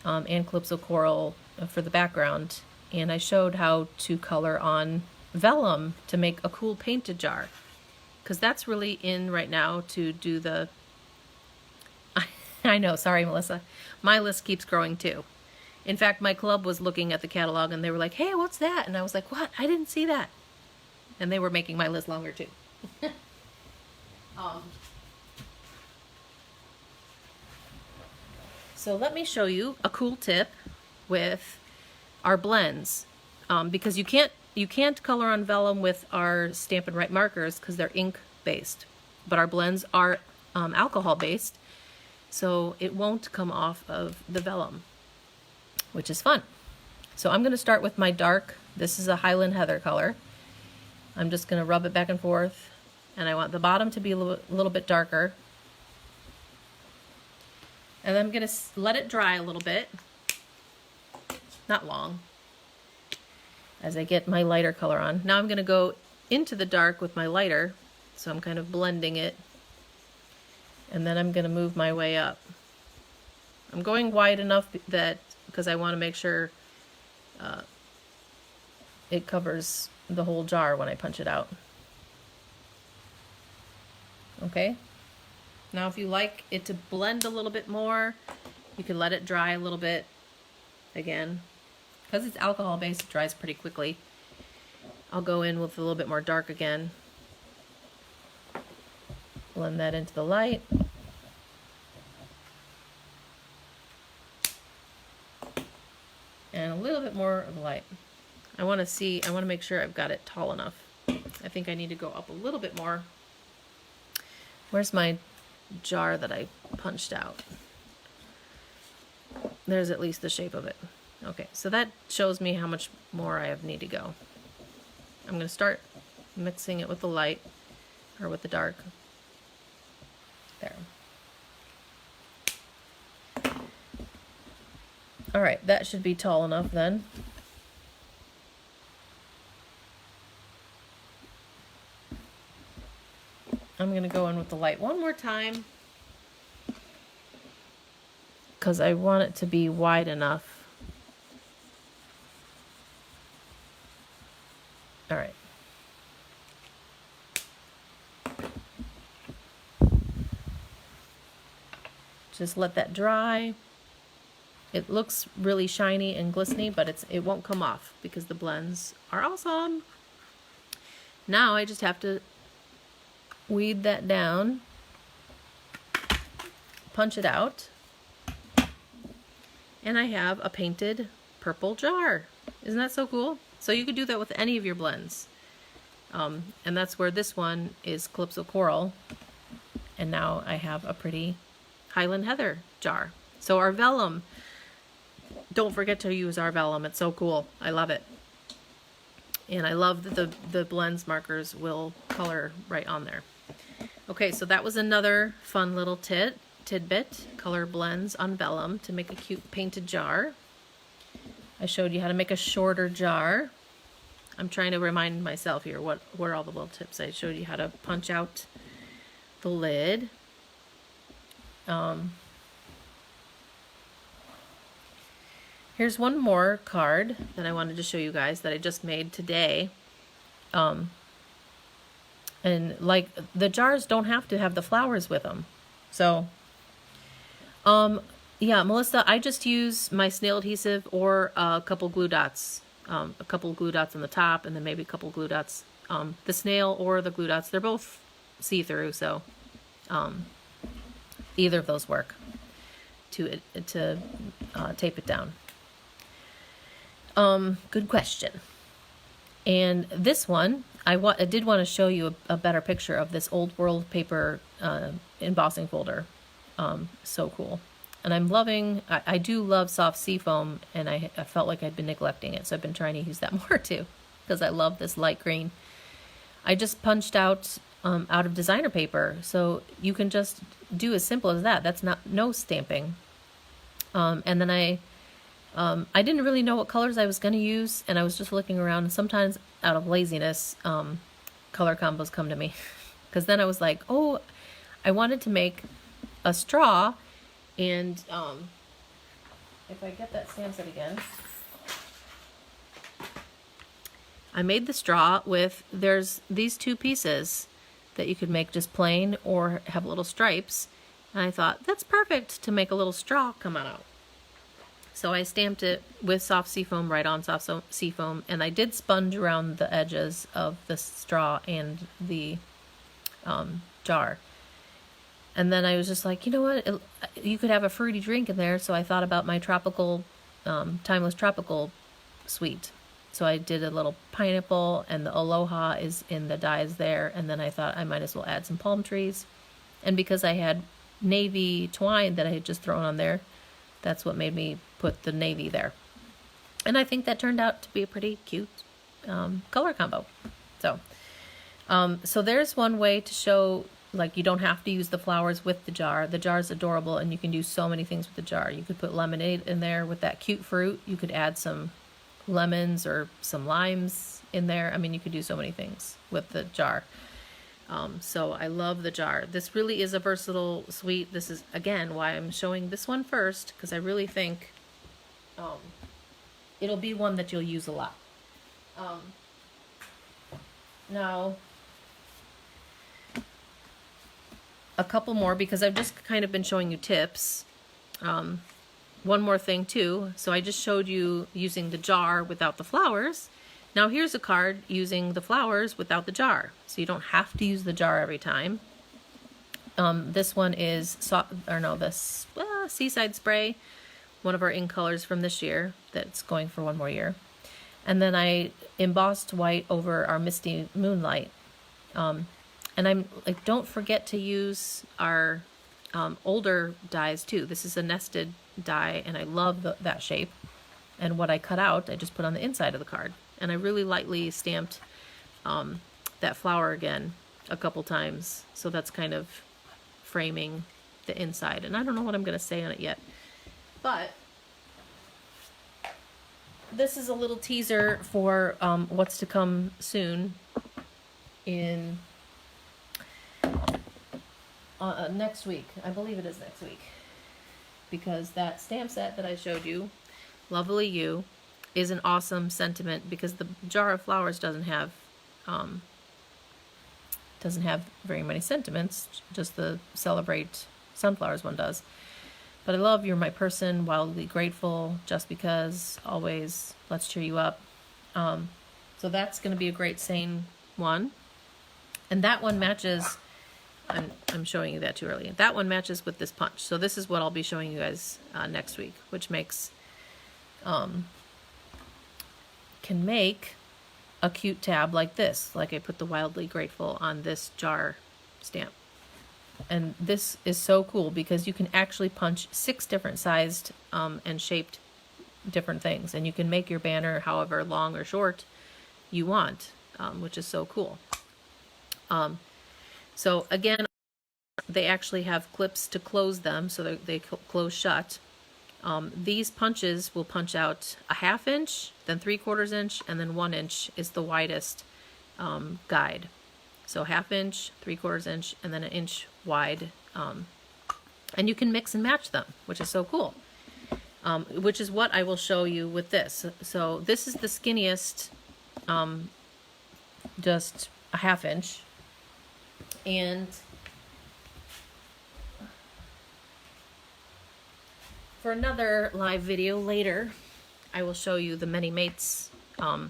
and calypso coral for the background. And I showed how to color on vellum to make a cool painted jar. Because that's really in right now to do the... I know, sorry Melissa. My list keeps growing too. In fact, my club was looking at the catalog and they were like, hey, what's that? And I was like, what? I didn't see that. And they were making my list longer too. So let me show you a cool tip with our blends, because you can't color on vellum with our Stampin' Write markers because they're ink based, but our blends are alcohol based, so it won't come off of the vellum, which is fun. So I'm going to start with my dark. This is a Highland Heather color. I'm just going to rub it back and forth, and I want the bottom to be a little bit darker, and then I'm going to let it dry a little bit. Not long, as I get my lighter color on. Now I'm going to go into the dark with my lighter, so I'm kind of blending it, and then I'm going to move my way up. I'm going wide enough that because I want to make sure it covers the whole jar when I punch it out. Okay, now if you like it to blend a little bit more, you can let it dry a little bit again. Because it's alcohol based, it dries pretty quickly. I'll go in with a little bit more dark again. Blend that into the light. And a little bit more of the light. I want to make sure I've got it tall enough. I think I need to go up a little bit more. Where's my jar that I punched out? There's at least the shape of it. Okay, so that shows me how much more I need to go. I'm going to start mixing it with the light, or with the dark. There. Alright, that should be tall enough then. I'm going to go in with the light one more time, because I want it to be wide enough. All right. Just let that dry. It looks really shiny and glistening, but it won't come off because the blends are awesome. Now I just have to weed that down, punch it out, and I have a painted purple jar. Isn't that so cool? So you could do that with any of your blends. And that's where this one is Calypso Coral. And now I have a pretty Highland Heather jar. So our vellum, don't forget to use our vellum. It's so cool. I love it. And I love that the blends markers will color right on there. Okay, so that was another fun little tidbit. Color blends on vellum to make a cute painted jar. I showed you how to make a shorter jar. I'm trying to remind myself here what are all the little tips. I showed you how to punch out the lid. Here's one more card that I wanted to show you guys that I just made today. And like the jars don't have to have the flowers with them. So Yeah, Melissa, I just use my snail adhesive or a couple glue dots. A couple glue dots on the top and then maybe a couple glue dots. The snail or the glue dots, they're both see-through, so either of those work to tape it down. Good question. And this one, I did want to show you a better picture of this Old World paper embossing folder. So cool. And I'm loving, I do love soft seafoam, and I felt like I'd been neglecting it, so I've been trying to use that more too, because I love this light green. I just punched out of designer paper, so you can just do as simple as that. That's no stamping. And then I didn't really know what colors I was going to use, and I was just looking around, and sometimes out of laziness, color combos come to me. Because then I was like, oh, I wanted to make a straw, and if I get that stamp set again, I made the straw with, there's these two pieces that you could make just plain or have little stripes, and I thought, that's perfect to make a little straw come out. So I stamped it with soft seafoam, right on soft seafoam, and I did sponge around the edges of the straw and the jar. And then I was just like, you know what, you could have a fruity drink in there, so I thought about my tropical, timeless tropical sweet. So I did a little pineapple, and the aloha is in the dies there, and then I thought I might as well add some palm trees. And because I had navy twine that I had just thrown on there, that's what made me put the navy there. And I think that turned out to be a pretty cute color combo. So, so there's one way to show, like, you don't have to use the flowers with the jar. The jar's adorable, and you can do so many things with the jar. You could put lemonade in there with that cute fruit. You could add some lemons or some limes in there. I mean, you could do so many things with the jar. So I love the jar. This really is a versatile sweet. This is, again, why I'm showing this one first, because I really think it'll be one that you'll use a lot. Now, a couple more, because I've just kind of been showing you tips. One more thing too. So I just showed you using the jar without the flowers. Now here's a card using the flowers without the jar. So you don't have to use the jar every time. This one is, Seaside Spray, one of our ink colors from this year that's going for one more year. And then I embossed white over our Misty Moonlight. And I'm like, don't forget to use our older dies too. This is a nested die, and I love that shape. And what I cut out, I just put on the inside of the card. And I really lightly stamped that flower again a couple times. So that's kind of framing the inside. And I don't know what I'm going to say on it yet. But this is a little teaser for what's to come soon in next week. I believe it is next week. Because that stamp set that I showed you, Lovely You, is an awesome sentiment, because the jar of flowers doesn't have very many sentiments, just the Celebrate Sunflowers one does. But I love You're My Person, Wildly Grateful, Just Because, Always, Let's Cheer You Up. So that's going to be a great sane one. And that one matches, I'm showing you that too early. That one matches with this punch. So this is what I'll be showing you guys next week, which makes, can make a cute tab like this. Like I put the Wildly Grateful on this jar stamp. And this is so cool because you can actually punch 6 different sized and shaped different things. And you can make your banner however long or short you want, which is so cool. So again, they actually have clips to close them, so they close shut. These punches will punch out a 1/2 inch, then 3/4 inch, and then 1 inch is the widest guide. So 1/2 inch, 3/4 inch, and then 1 inch wide. And you can mix and match them, which is so cool. Which is what I will show you with this. So this is the skinniest, just a 1/2 inch. And For another live video later, I will show you the Many Mates. The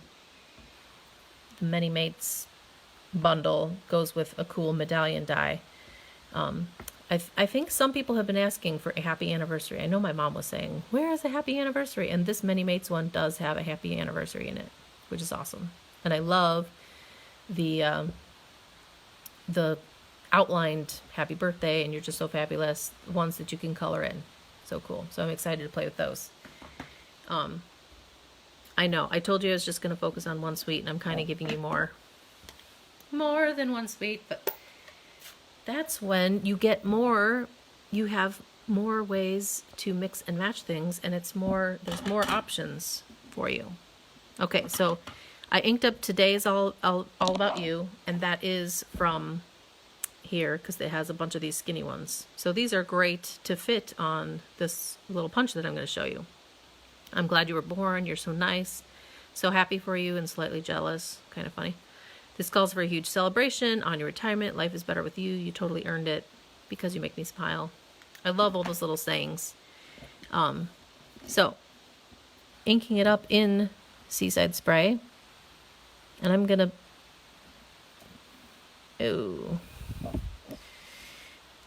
Many Mates bundle goes with a cool medallion die. I think some people have been asking for a happy anniversary. I know my mom was saying, where is a happy anniversary? And this Many Mates one does have a happy anniversary in it, which is awesome. And I love the outlined happy birthday and you're just so fabulous ones that you can color in. So cool. So I'm excited to play with those. I know I told you I was just going to focus on one sweet, and I'm kind of giving you more than one sweet, but that's when you get more, you have more ways to mix and match things, and there's more options for you. Okay, so I inked up Today's all About You, and that is from here because it has a bunch of these skinny ones. So these are great to fit on this little punch that I'm going to show you. I'm glad you were born. You're so nice. So happy for you and slightly jealous. Kind of funny. This calls for a huge celebration on your retirement. Life is better with you. You totally earned it because you make me smile. I love all those little sayings. So inking it up in Seaside Spray. And I'm going to... Ooh.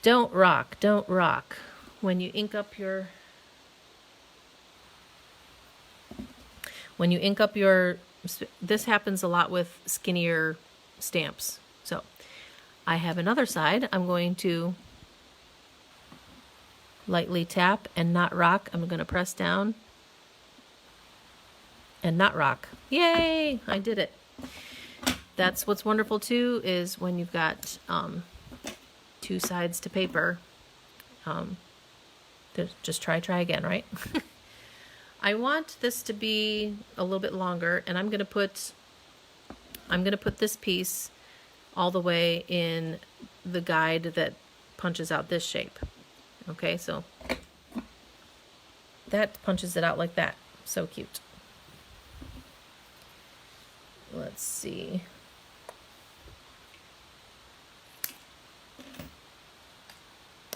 Don't rock. When you ink up your this happens a lot with skinnier stamps. So I have another side. I'm going to lightly tap and not rock. I'm going to press down and not rock. Yay! I did it. That's what's wonderful too, is when you've got two sides to paper. Just try again, right? I want this to be a little bit longer, and I'm gonna put this piece all the way in the guide that punches out this shape. Okay, so that punches it out like that. So cute. Let's see.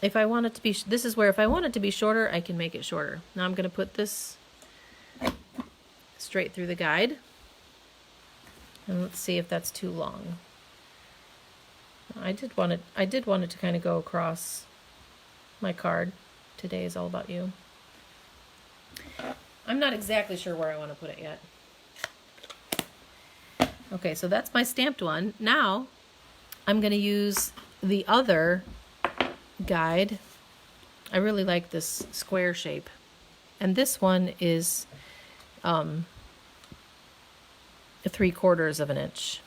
If I want it to be, this is where if I want it to be shorter, I can make it shorter. Now I'm going to put this straight through the guide. And let's see if that's too long. I did want it to kind of go across my card. Today is all about you. I'm not exactly sure where I want to put it yet. Okay, so that's my stamped one. Now I'm going to use the other guide. I really like this square shape, and this one is 3/4 of an inch,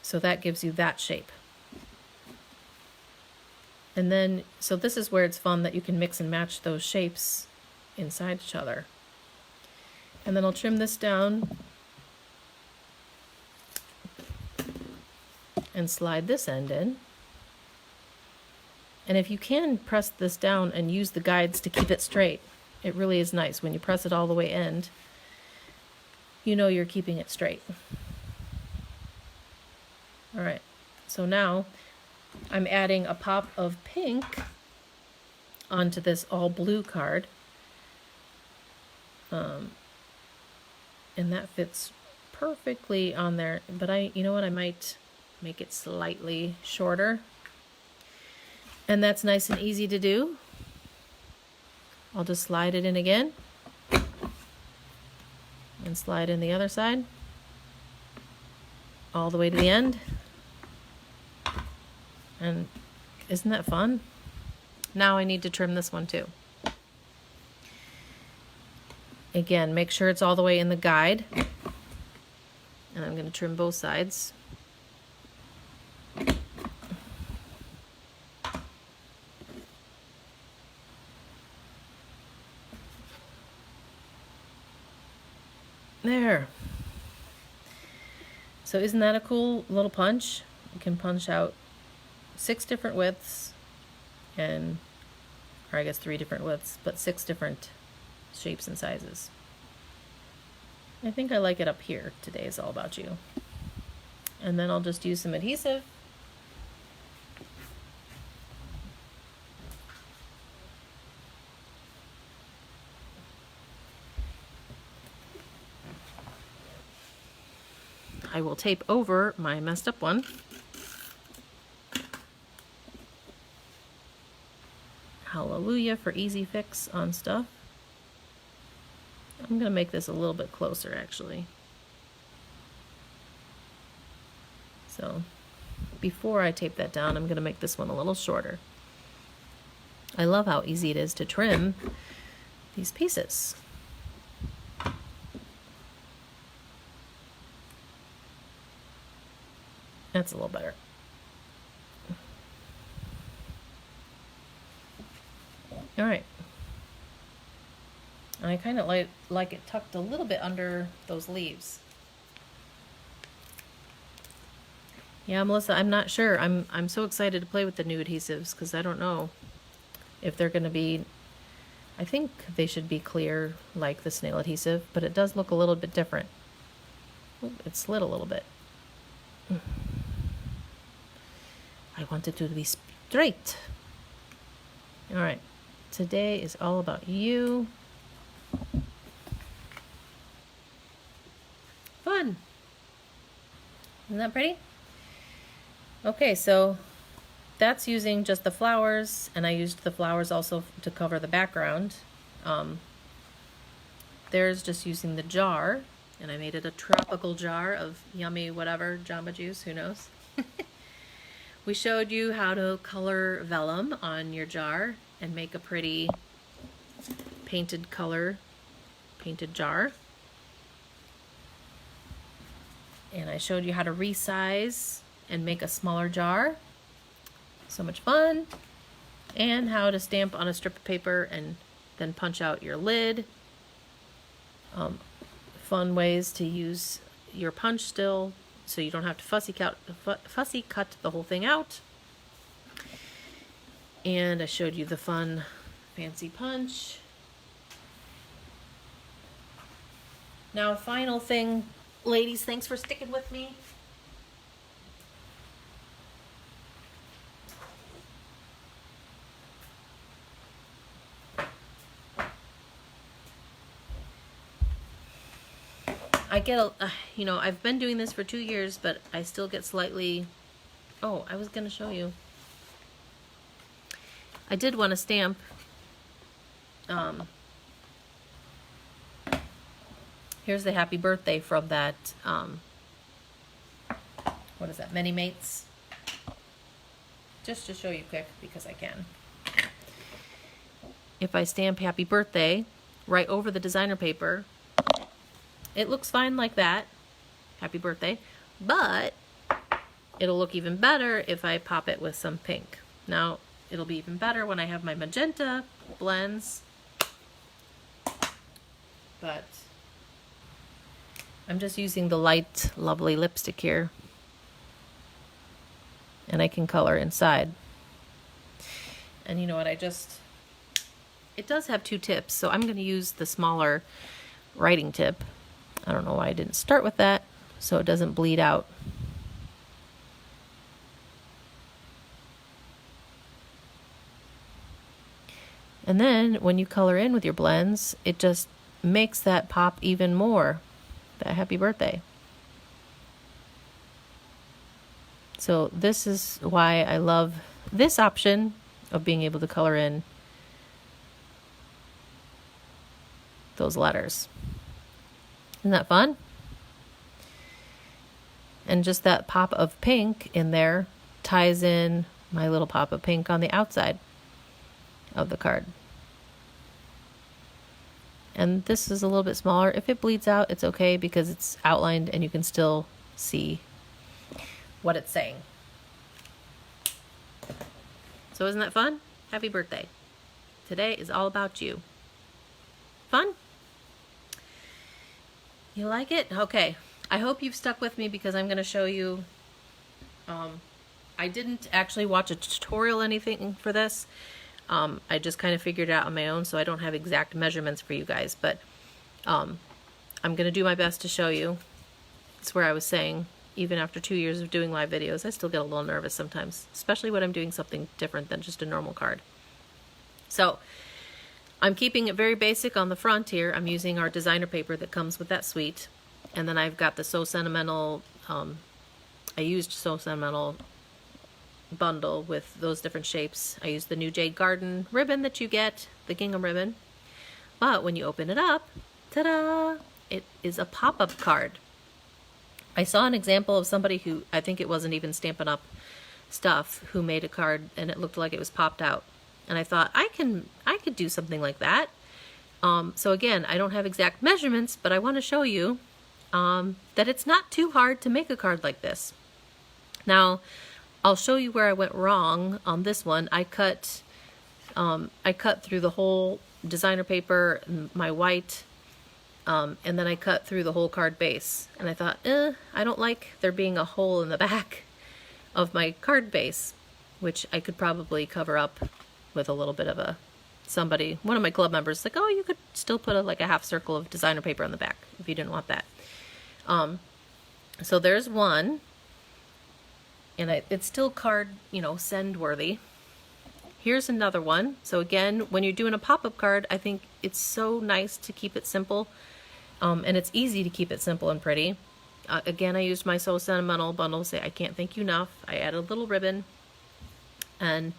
so that gives you that shape. And then so this is where it's fun that you can mix and match those shapes inside each other. And then I'll trim this down and slide this end in. And if you can press this down and use the guides to keep it straight, it really is nice. When you press it all the way end, you know you're keeping it straight. All right, so now I'm adding a pop of pink onto this all blue card. And that fits perfectly on there, but you know what, I might make it slightly shorter. And that's nice and easy to do. I'll just slide it in again and slide in the other side all the way to the end. And isn't that fun? Now I need to trim this one too. Again, make sure it's all the way in the guide. And I'm going to trim both sides. There. So isn't that a cool little punch? You can punch out 6 different widths, or I guess 3 different widths, but 6 different shapes and sizes. I think I like it up here. Today is all about you. And then I'll just use some adhesive. I will tape over my messed up one. Hallelujah for easy fix on stuff. I'm going to make this a little bit closer actually. So before I tape that down, I'm going to make this one a little shorter. I love how easy it is to trim these pieces. That's a little better. All right. I kind of like it tucked a little bit under those leaves. Yeah, Melissa, I'm not sure. I'm so excited to play with the new adhesives because I don't know if they're going to be, I think they should be clear like the snail adhesive, but it does look a little bit different. Ooh, it slid a little bit. I want it to be straight. All right, today is all about you. Fun. Isn't that pretty? Okay, so that's using just the flowers, and I used the flowers also to cover the background. There's just using the jar, and I made it a tropical jar of yummy whatever, Jamba Juice, who knows. We showed you how to color vellum on your jar and make a pretty painted jar. And I showed you how to resize and make a smaller jar. So much fun. And how to stamp on a strip of paper and then punch out your lid. Fun ways to use your punch still so you don't have to fussy cut the whole thing out. And I showed you the fun fancy punch. Now, final thing, ladies, thanks for sticking with me. I get you know, I've been doing this for 2 years, but I still get slightly, oh, I was going to show you. I did want to stamp, here's the happy birthday from that, what is that, Many Mates? Just to show you quick, because I can. If I stamp happy birthday right over the designer paper, it looks fine like that, happy birthday, but it'll look even better if I pop it with some pink. Now, it'll be even better when I have my magenta blends, but I'm just using the light, lovely lipstick here, and I can color inside. And you know what, it does have 2 tips, so I'm going to use the smaller writing tip. I don't know why I didn't start with that, so it doesn't bleed out. And then when you color in with your blends, it just makes that pop even more, that happy birthday. So this is why I love this option of being able to color in those letters. Isn't that fun? And just that pop of pink in there ties in my little pop of pink on the outside of the card. And this is a little bit smaller. If it bleeds out, it's okay because it's outlined and you can still see what it's saying. So isn't that fun? Happy birthday. Today is all about you. Fun? You like it? Okay. I hope you've stuck with me because I'm going to show you. I didn't actually watch a tutorial or anything for this. I just kind of figured it out on my own, so I don't have exact measurements for you guys, but I'm going to do my best to show you. It's where I was saying, even after 2 years of doing live videos, I still get a little nervous sometimes, especially when I'm doing something different than just a normal card. So I'm keeping it very basic on the front here. I'm using our designer paper that comes with that suite. And then I've got the So Sentimental I used So Sentimental bundle with those different shapes. I used the new Jade Garden ribbon that you get, the gingham ribbon. But when you open it up, ta-da! It is a pop-up card. I saw an example of somebody who, I think it wasn't even Stampin' Up! Stuff, who made a card and it looked like it was popped out. And I thought, I could do something like that. So again, I don't have exact measurements, but I want to show you that it's not too hard to make a card like this. Now, I'll show you where I went wrong on this one. I cut through the whole designer paper, my white, and then I cut through the whole card base. And I thought, I don't like there being a hole in the back of my card base, which I could probably cover up with a little bit of one of my club members like, oh, you could still put like a half circle of designer paper on the back if you didn't want that. So there's one. And it's still card, send worthy. Here's another one. So again, when you're doing a pop-up card, I think it's so nice to keep it simple. And it's easy to keep it simple and pretty. Again, I used my So Sentimental bundle. Say I can't thank you enough. I added a little ribbon. And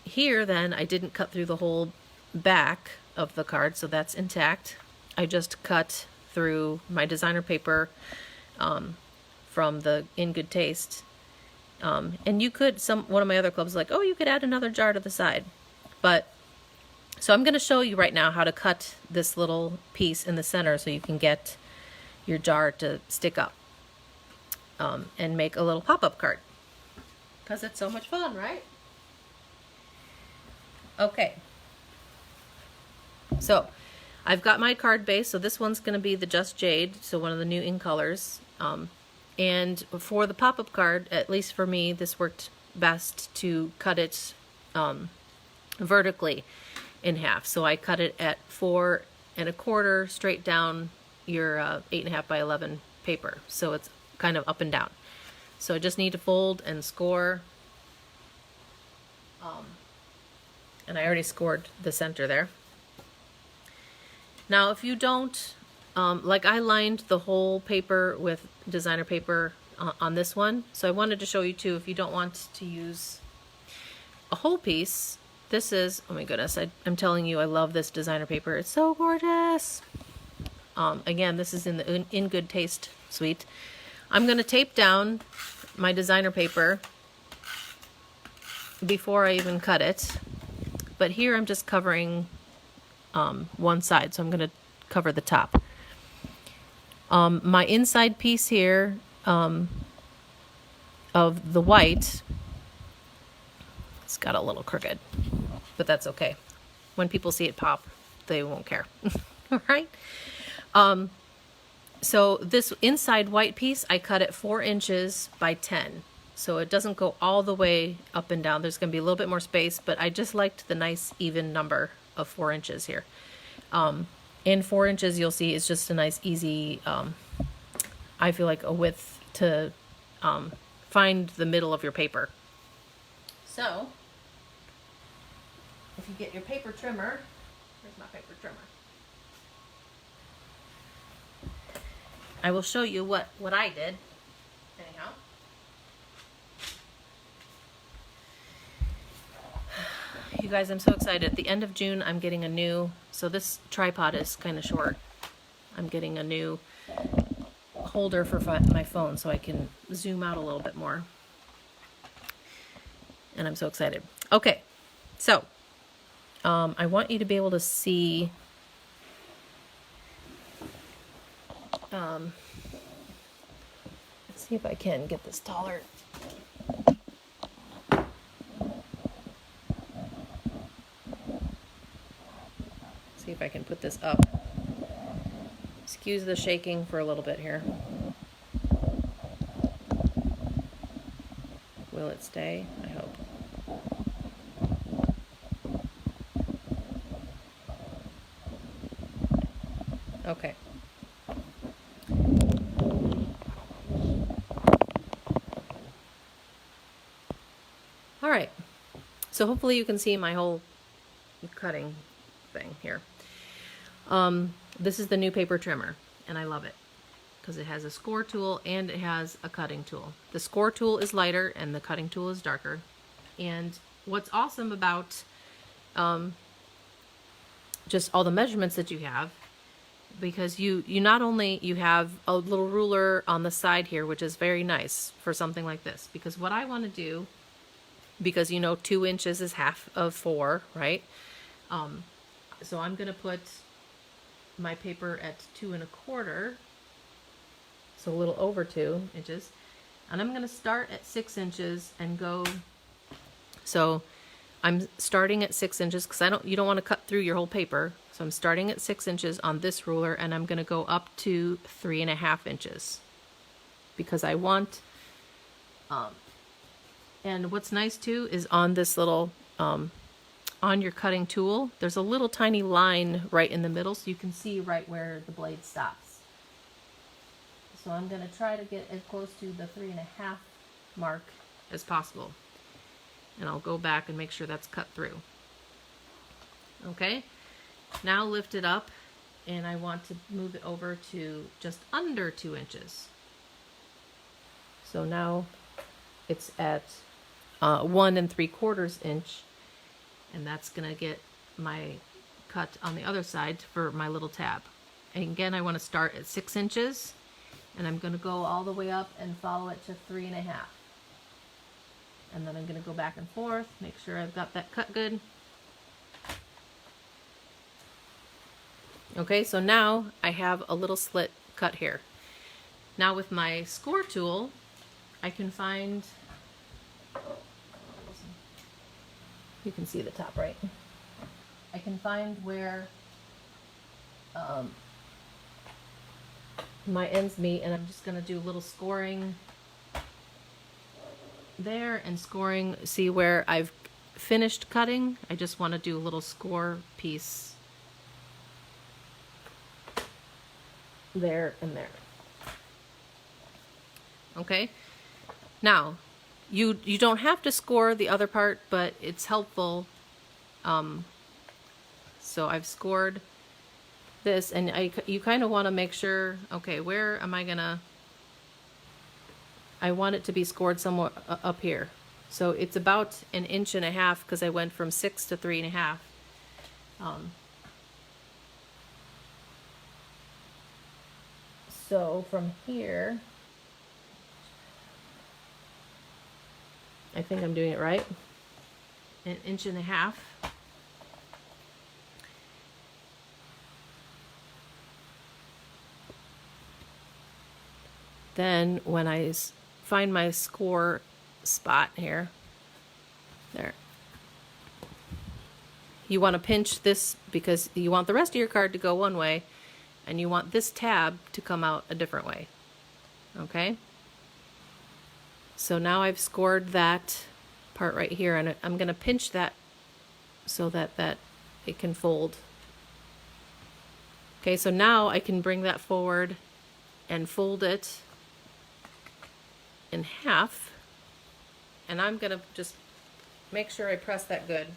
here then, I didn't cut through the whole back of the card, so that's intact. I just cut through my designer paper from the In Good Taste. And you could, one of my other clubs like, oh, you could add another jar to the side. So I'm going to show you right now how to cut this little piece in the center so you can get your jar to stick up and make a little pop-up card. Because it's so much fun, right? Okay. So I've got my card base. So this one's going to be the Just Jade, so one of the new in colors. And for the pop-up card, at least for me, this worked best to cut it vertically in half. So I cut it at 4 1/4 straight down your 8.5 by 11 paper. So it's kind of up and down. So I just need to fold and score. And I already scored the center there. Now, if you don't, like I lined the whole paper with designer paper on this one. So I wanted to show you too, if you don't want to use a whole piece, this is, oh my goodness, I'm telling you, I love this designer paper. It's so gorgeous. Again, this is in the In Good Taste suite. I'm going to tape down my designer paper before I even cut it. But here I'm just covering one side, so I'm going to cover the top. My inside piece here of the white, it's got a little crooked, but that's okay. When people see it pop, they won't care. All right? So this inside white piece, I cut it 4 inches by 10. So it doesn't go all the way up and down. There's going to be a little bit more space, but I just liked the nice even number of 4 inches here. And 4 inches, you'll see, is just a nice, easy, I feel like a width to find the middle of your paper. So, if you get your paper trimmer, here's my paper trimmer. I will show you what I did. Anyhow. You guys, I'm so excited. At the end of June, I'm getting a new, so this tripod is kind of short. I'm getting a new holder for my phone so I can zoom out a little bit more. And I'm so excited. Okay, so I want you to be able to see let's see if I can get this taller. See if I can put this up. Excuse the shaking for a little bit here. Will it stay? I hope. Okay. All right. So hopefully you can see my whole cutting thing here. This is the new paper trimmer, and I love it because it has a score tool and it has a cutting tool. The score tool is lighter and the cutting tool is darker. And what's awesome about just all the measurements that you have, because you not only you have a little ruler on the side here, which is very nice for something like this, because what I want to do, because 2 inches is half of 4, right? So I'm gonna put my paper at 2 1/4, so a little over 2 inches, and I'm gonna start at 6 inches and go. So I'm starting at 6 inches because you don't want to cut through your whole paper. So I'm starting at 6 inches on this ruler, and I'm gonna go up to 3 1/2 inches because I want. And what's nice too is on this little on your cutting tool, there's a little tiny line right in the middle, so you can see right where the blade stops. So I'm going to try to get as close to the 3 1/2 mark as possible. And I'll go back and make sure that's cut through. Okay, now lift it up, and I want to move it over to just under 2 inches. So now it's at 1 3/4 inch. And that's going to get my cut on the other side for my little tab. And again, I want to start at 6 inches, and I'm going to go all the way up and follow it to 3 1/2. And then I'm going to go back and forth, make sure I've got that cut good. Okay, so now I have a little slit cut here. Now with my score tool, I can find, you can see the top, right? I can find where my ends meet, and I'm just going to do a little scoring there and scoring, see where I've finished cutting. I just want to do a little score piece there and there. Okay, now you don't have to score the other part, but it's helpful. So I've scored this, and you kind of want to make sure, okay, where am I gonna, I want it to be scored somewhere up here. So it's about 1.5 inches because I went from 6 to 3 1/2. So from here, I think I'm doing it right. 1.5 inches. Then when I find my score spot here, there, you want to pinch this because you want the rest of your card to go one way, and you want this tab to come out a different way. Okay? So now I've scored that part right here, and I'm going to pinch that so that it can fold. Okay, so now I can bring that forward and fold it in half, and I'm going to just make sure I press that good.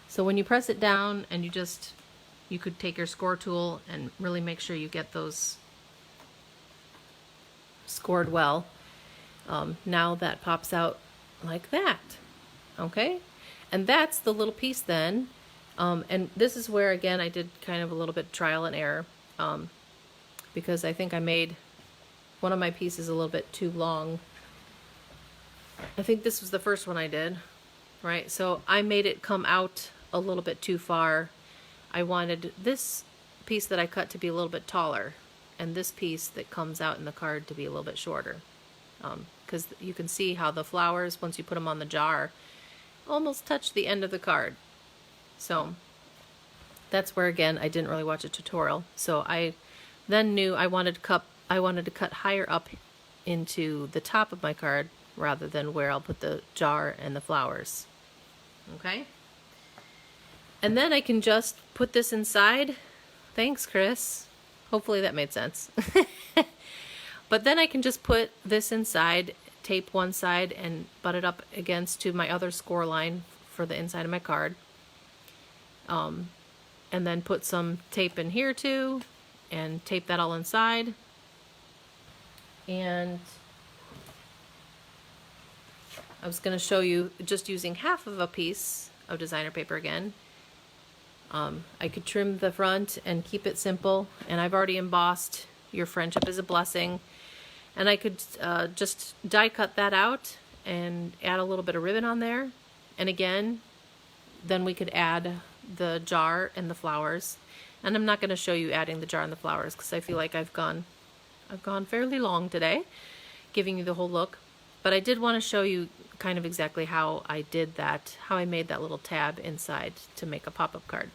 So when you press it down, and you could take your score tool and really make sure you get those scored well. Now that pops out like that. Okay? And that's the little piece then. And this is where, again, I did kind of a little bit trial and error, because I think I made one of my pieces a little bit too long. I think this was the first one I did, right? So I made it come out a little bit too far. I wanted this piece that I cut to be a little bit taller, and this piece that comes out in the card to be a little bit shorter. Because you can see how the flowers, once you put them on the jar, almost touch the end of the card. So that's where, again, I didn't really watch a tutorial. So I then knew I wanted to cut higher up into the top of my card rather than where I'll put the jar and the flowers. Okay? And then I can just put this inside. Thanks, Chris. Hopefully that made sense. But then I can just put this inside, tape one side, and butt it up against to my other score line for the inside of my card. and then put some tape in here too, and tape that all inside. And I was going to show you just using half of a piece of designer paper again. I could trim the front and keep it simple, and I've already embossed "Your friendship is a blessing," and I could just die cut that out and add a little bit of ribbon on there. And again, then we could add the jar and the flowers. And I'm not going to show you adding the jar and the flowers because I feel like I've gone fairly long today giving you the whole look. But I did want to show you kind of exactly how I did that, how I made that little tab inside to make a pop-up card.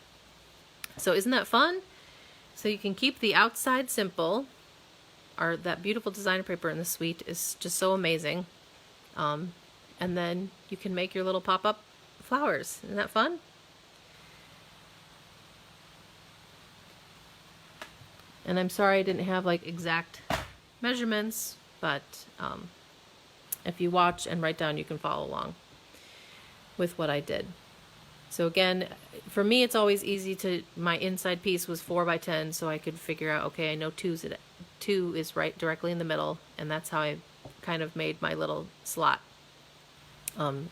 So isn't that fun? So you can keep the outside simple. That beautiful designer paper in the suite is just so amazing. And then you can make your little pop-up flowers. Isn't that fun? And I'm sorry I didn't have like exact measurements, but if you watch and write down, you can follow along with what I did. So again, for me, it's always easy my inside piece was 4 by 10, so I could figure out, okay, I know 2 is right directly in the middle, and that's how I kind of made my little slot,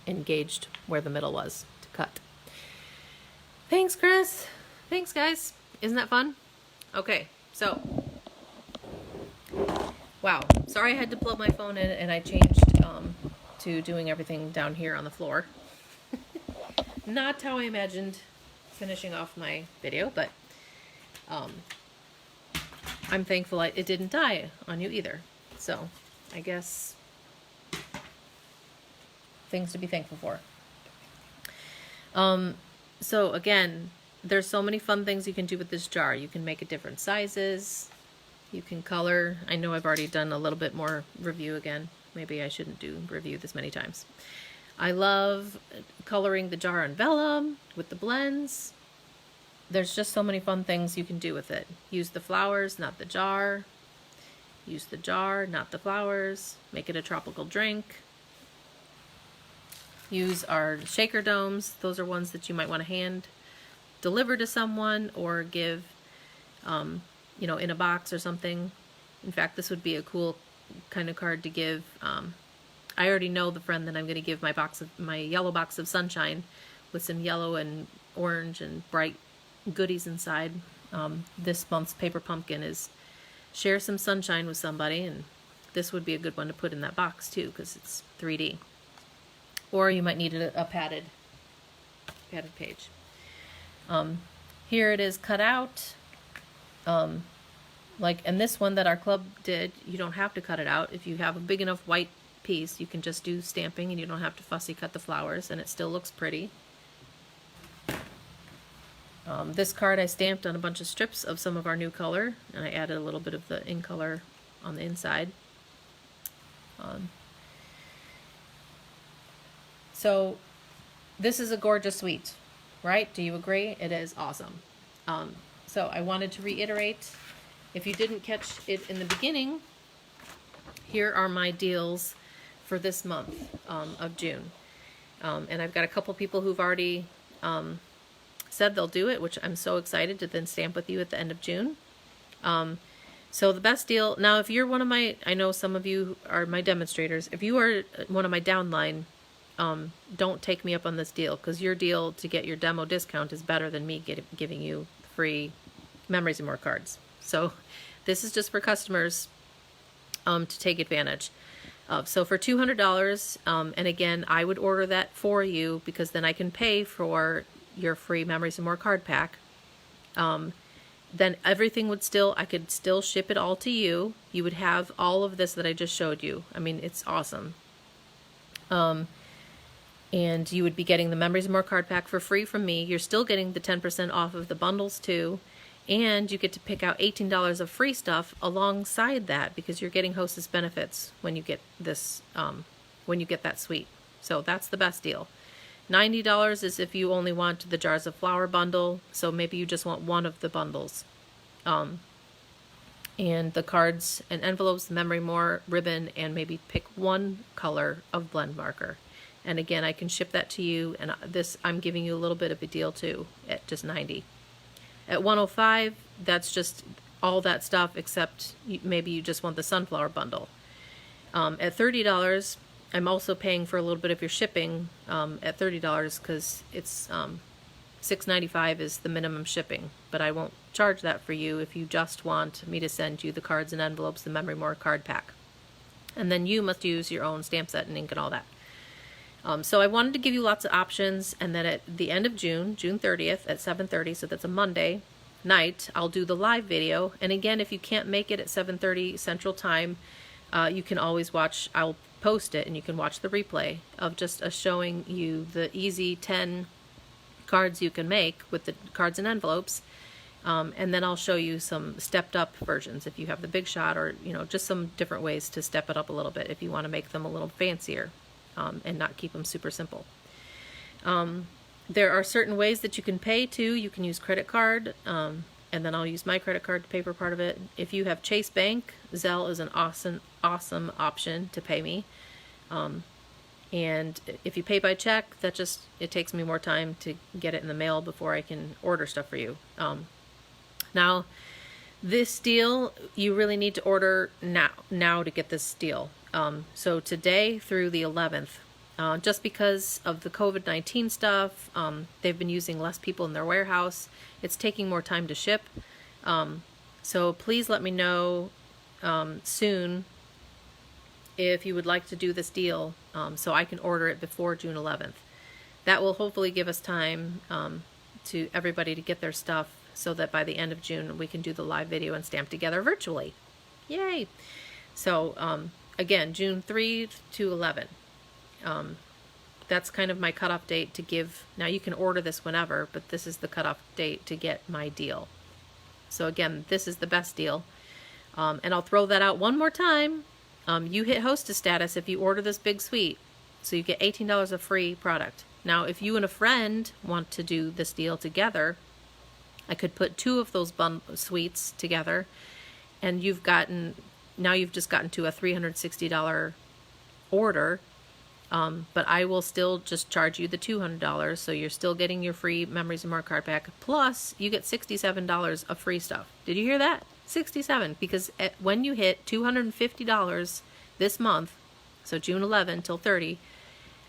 engaged where the middle was to cut. Thanks, Chris. Thanks, guys. Isn't that fun? Okay, so, wow. Sorry I had to plug my phone in, and I changed to doing everything down here on the floor. Not how I imagined finishing off my video, but I'm thankful it didn't die on you either. So I guess things to be thankful for. So again, there's so many fun things you can do with this jar. You can make it different sizes. You can color. I know I've already done a little bit more review again. Maybe I shouldn't do review this many times. I love coloring the jar on vellum with the blends. There's just so many fun things you can do with it. Use the flowers, not the jar. Use the jar, not the flowers. Make it a tropical drink. Use our shaker domes. Those are ones that you might want to hand deliver to someone or give, you know, in a box or something. In fact, this would be a cool kind of card to give. I already know the friend that I'm going to give my yellow box of sunshine with some yellow and orange and bright goodies inside. This month's paper pumpkin is share some sunshine with somebody, and this would be a good one to put in that box too because it's 3D. Or you might need a padded page. Here it is cut out. And this one that our club did, you don't have to cut it out. If you have a big enough white piece, you can just do stamping and you don't have to fussy cut the flowers, and it still looks pretty. This card I stamped on a bunch of strips of some of our new color, and I added a little bit of the in color on the inside. So this is a gorgeous suite, right? Do you agree? It is awesome. So I wanted to reiterate, if you didn't catch it in the beginning, here are my deals for this month of June. And I've got a couple people who've already said they'll do it, which I'm so excited to then stamp with you at the end of June. So the best deal, now if you're one of my, I know some of you are my demonstrators, if you are one of my downline, don't take me up on this deal, because your deal to get your demo discount is better than me giving you free Memories and More cards. So this is just for customers to take advantage of. So for $200, and again, I would order that for you because then I can pay for your free Memories and More card pack. Then everything would still, I could still ship it all to you. You would have all of this that I just showed you. I mean, it's awesome. And you would be getting the Memories and More card pack for free from me. You're still getting the 10% off of the bundles too. And you get to pick out $18 of free stuff alongside that, because you're getting Hostess benefits when you get this, when you get that suite. So that's the best deal. $90 is if you only want the Jars of Flower bundle. So maybe you just want one of the bundles. And the cards and envelopes, the Memory More ribbon, and maybe pick one color of blend marker. And again, I can ship that to you, and this, I'm giving you a little bit of a deal too, at just $90. At $105, that's just all that stuff except maybe you just want the sunflower bundle. At $30, I'm also paying for a little bit of your shipping at $30 because it's $6.95 is the minimum shipping, but I won't charge that for you if you just want me to send you the cards and envelopes, the Memory More card pack. And then you must use your own stamp set and ink and all that. So I wanted to give you lots of options, and then at the end of June, June 30th at 7:30, so that's a Monday night, I'll do the live video. And again, if you can't make it at 7:30 Central Time, you can always watch, I'll post it, and you can watch the replay of just us showing you the easy 10 cards you can make with the cards and envelopes. And then I'll show you some stepped up versions if you have the big shot, or just some different ways to step it up a little bit if you want to make them a little fancier. And not keep them super simple. There are certain ways that you can pay too. You can use credit card, and then I'll use my credit card to pay for part of it. If you have Chase Bank, Zelle is an awesome option to pay me. And if you pay by check, it takes me more time to get it in the mail before I can order stuff for you. Now, this deal, you really need to order now to get this deal. So today through the 11th, just because of the COVID-19 stuff, they've been using less people in their warehouse. It's taking more time to ship. So please let me know soon if you would like to do this deal, so I can order it before June 11th. That will hopefully give us time to everybody to get their stuff, so that by the end of June we can do the live video and stamp together virtually. Yay! So again, June 3 to 11. That's kind of my cutoff date to give. Now you can order this whenever, but this is the cutoff date to get my deal. So again, this is the best deal. And I'll throw that out one more time. You hit hostess status if you order this big suite. So you get $18 of free product. Now, if you and a friend want to do this deal together, I could put 2 of those suites together, and now you've just gotten to a $360 order, but I will still just charge you the $200, so you're still getting your free Memories and More card pack, plus you get $67 of free stuff. Did you hear that? 67, because when you hit $250 this month, so June 11 till 30,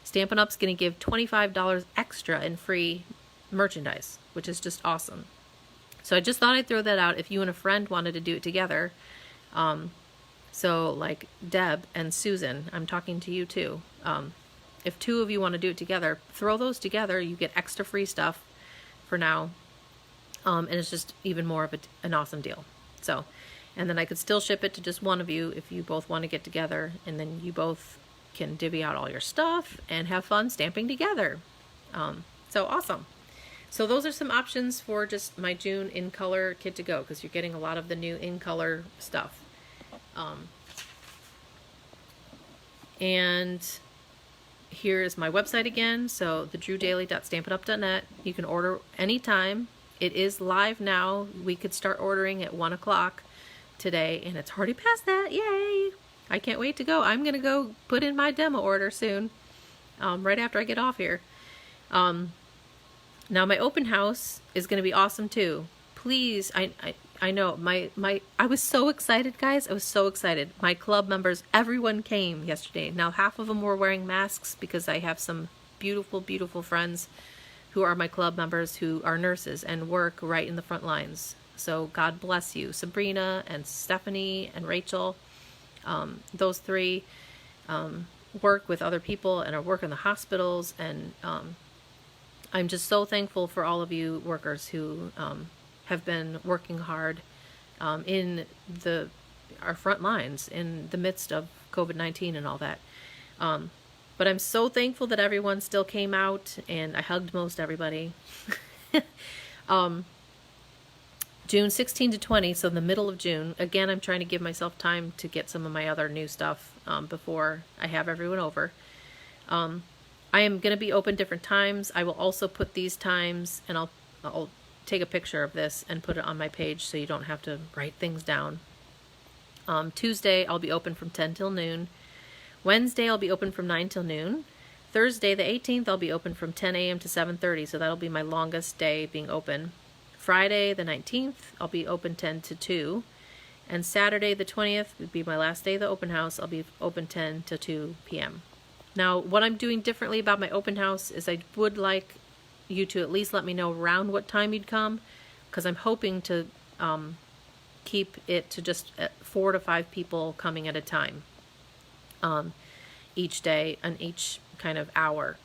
Stampin' Up's going to give $25 extra in free merchandise, which is just awesome. So I just thought I'd throw that out if you and a friend wanted to do it together. So like Deb and Susan, I'm talking to you too. If 2 of you want to do it together, throw those together. You get extra free stuff for now. And it's just even more of an awesome deal. So, and then I could still ship it to just one of you if you both want to get together, and then you both can divvy out all your stuff and have fun stamping together. So awesome. So those are some options for just my June in color kit to go, because you're getting a lot of the new in color stuff. And here's my website again. So thedrewdaily.stampinup.net. You can order anytime. It is live now. We could start ordering at 1 o'clock today, and it's already past that. Yay! I can't wait to go. I'm going to go put in my demo order soon, right after I get off here. Now my open house is going to be awesome too. Please, I know I was so excited, guys. I was so excited. My club members, everyone came yesterday. Now half of them were wearing masks because I have some beautiful, beautiful friends who are my club members who are nurses and work right in the front lines. So God bless you. Sabrina and Stephanie and Rachel, those 3 work with other people and work in the hospitals, and I'm just so thankful for all of you workers who have been working hard in our front lines in the midst of COVID-19 and all that. But I'm so thankful that everyone still came out, and I hugged most everybody. June 16 to 20, so the middle of June. Again, I'm trying to give myself time to get some of my other new stuff before I have everyone over. I am going to be open different times. I will also put these times, and I'll take a picture of this and put it on my page so you don't have to write things down. Tuesday, I'll be open from 10 till noon. Wednesday, I'll be open from 9 till noon. Thursday the 18th, I'll be open from 10 a.m. to 7:30, so that'll be my longest day being open. Friday the 19th, I'll be open 10 to 2. And Saturday the 20th would be my last day of the open house. I'll be open 10 to 2 p.m. Now, what I'm doing differently about my open house is I would like you to at least let me know around what time you'd come, because I'm hoping to keep it to just 4 to 5 people coming at a time each day and each kind of hour,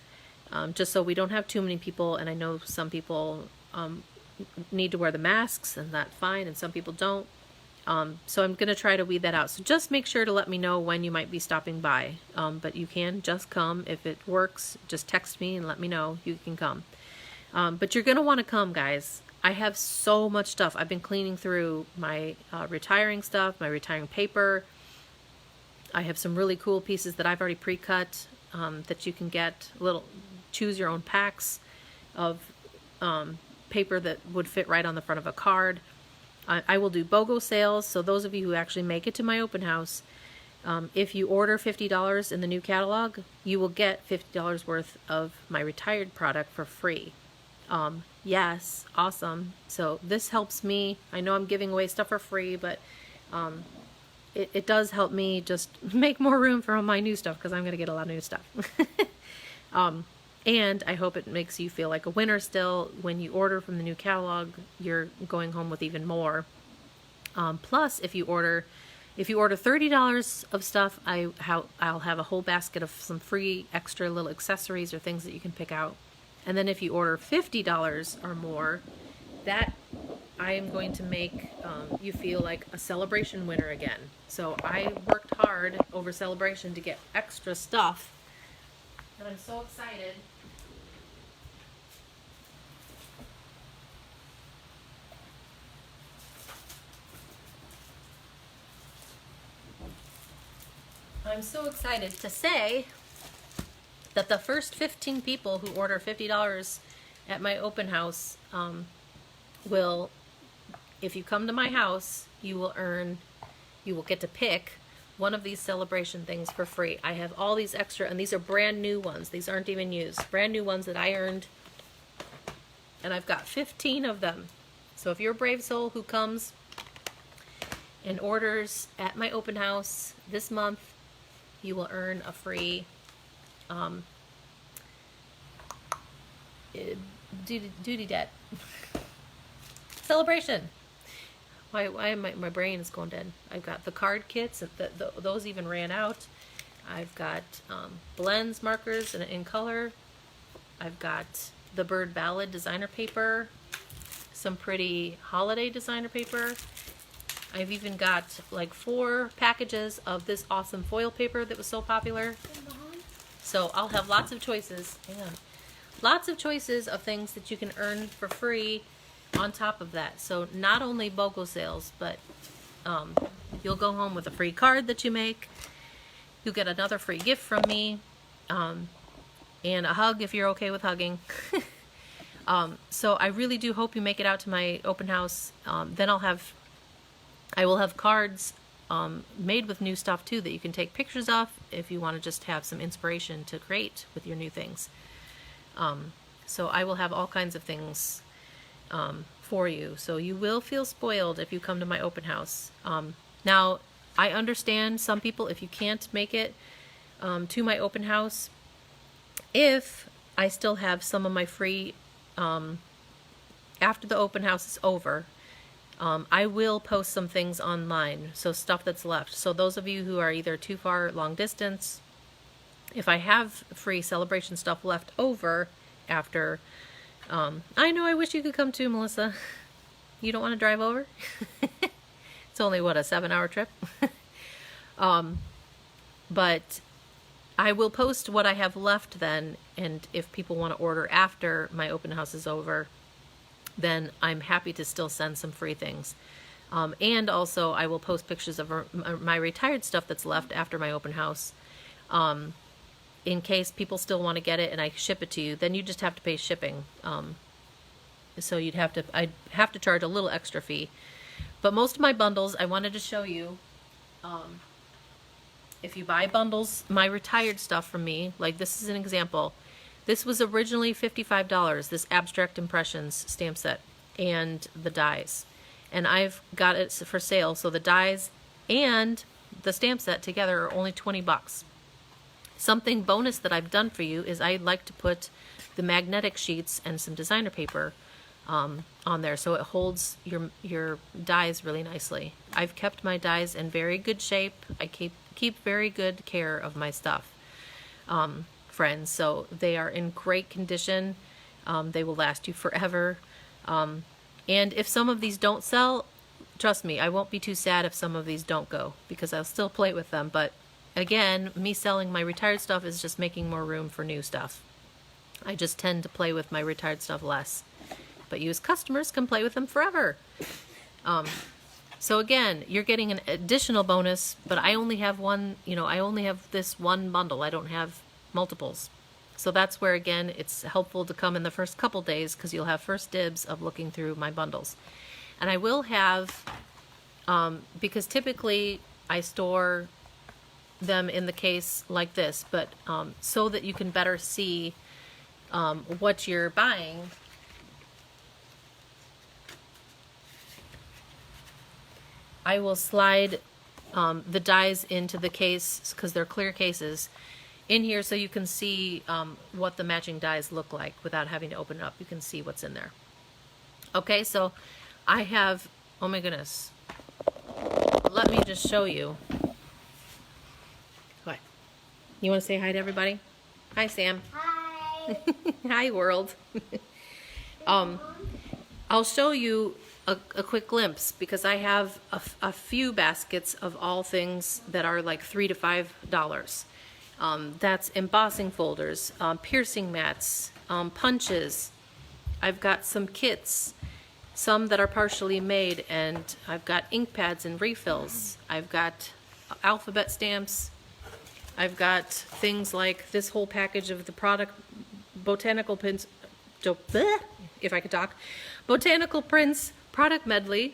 just so we don't have too many people. And I know some people need to wear the masks, and that's fine, and some people don't. So I'm going to try to weed that out. So just make sure to let me know when you might be stopping by. But you can just come. If it works, just text me and let me know you can come. But you're going to want to come, guys. I have so much stuff. I've been cleaning through my retiring stuff, my retiring paper. I have some really cool pieces that I've already pre-cut that you can get. Little choose your own packs of paper that would fit right on the front of a card. I will do BOGO sales, so those of you who actually make it to my open house, if you order $50 in the new catalog, you will get $50 worth of my retired product for free. Yes, awesome. So this helps me. I know I'm giving away stuff for free, but it does help me just make more room for all my new stuff, because I'm going to get a lot of new stuff. And I hope it makes you feel like a winner still. When you order from the new catalog, you're going home with even more. Plus, if you order $30 of stuff, I'll have a whole basket of some free extra little accessories or things that you can pick out. And then if you order $50 or more, that I am going to make you feel like a celebration winner again. So I worked hard over celebration to get extra stuff, and I'm so excited. I'm so excited to say that the first 15 people who order $50 at my open house will, if you come to my house, you will get to pick one of these celebration things for free. I have all these extra, and these are brand new ones. These aren't even used. Brand new ones that I earned, and I've got 15 of them. So if you're a brave soul who comes and orders at my open house this month, you will earn a free duty debt celebration. Why my brain is going dead. I've got the card kits. Those even ran out. I've got blends markers in color. I've got the Bird Ballad designer paper. Some pretty holiday designer paper. I've even got like 4 packages of this awesome foil paper that was so popular. So I'll have lots of choices. Hang on. Lots of choices of things that you can earn for free on top of that. So not only BOGO sales, but you'll go home with a free card that you make. You'll get another free gift from me, and a hug if you're okay with hugging. So I really do hope you make it out to my open house. Then I will have cards made with new stuff too that you can take pictures of if you want to just have some inspiration to create with your new things. So I will have all kinds of things for you. So you will feel spoiled if you come to my open house. Now, I understand some people, if you can't make it to my open house, if I still have some of my free, after the open house is over, I will post some things online, so stuff that's left. So those of you who are either too far long distance, if I have free celebration stuff left over after, I know, I wish you could come too, Melissa. You don't want to drive over? It's only, what, a 7-hour trip? But I will post what I have left then, and if people want to order after my open house is over, then I'm happy to still send some free things. And also I will post pictures of my retired stuff that's left after my open house. In case people still want to get it and I ship it to you, then you just have to pay shipping. So I'd have to charge a little extra fee. But most of my bundles, I wanted to show you if you buy bundles, my retired stuff from me, like this is an example. This was originally $55, this Abstract Impressions stamp set and the dies. And I've got it for sale, so the dies and the stamp set together are only 20 bucks. Something bonus that I've done for you is I like to put the magnetic sheets and some designer paper on there, so it holds your dies really nicely. I've kept my dies in very good shape. I keep very good care of my stuff, friends. So they are in great condition. They will last you forever. And if some of these don't sell, trust me, I won't be too sad if some of these don't go, because I'll still play with them. But again, me selling my retired stuff is just making more room for new stuff. I just tend to play with my retired stuff less. But you as customers can play with them forever. So again, you're getting an additional bonus, but I only have one, I only have this one bundle. I don't have multiples. So that's where, again, it's helpful to come in the first couple days, because you'll have first dibs of looking through my bundles. And I will have, because typically I store them in the case like this, but so that you can better see what you're buying, I will slide the dies into the case, because they're clear cases, in here, so you can see what the matching dies look like without having to open it up. You can see what's in there. Okay, so I have, oh my goodness, let me just show you. What? You want to say hi to everybody? Hi, Sam. Hi. Hi, world. I'll show you a quick glimpse, because I have a few baskets of all things that are like $3 to $5. That's embossing folders, piercing mats, punches. I've got some kits, some that are partially made, and I've got ink pads and refills. I've got alphabet stamps. I've got things like this whole package of the product botanical prints, if I could talk, botanical prints product medley,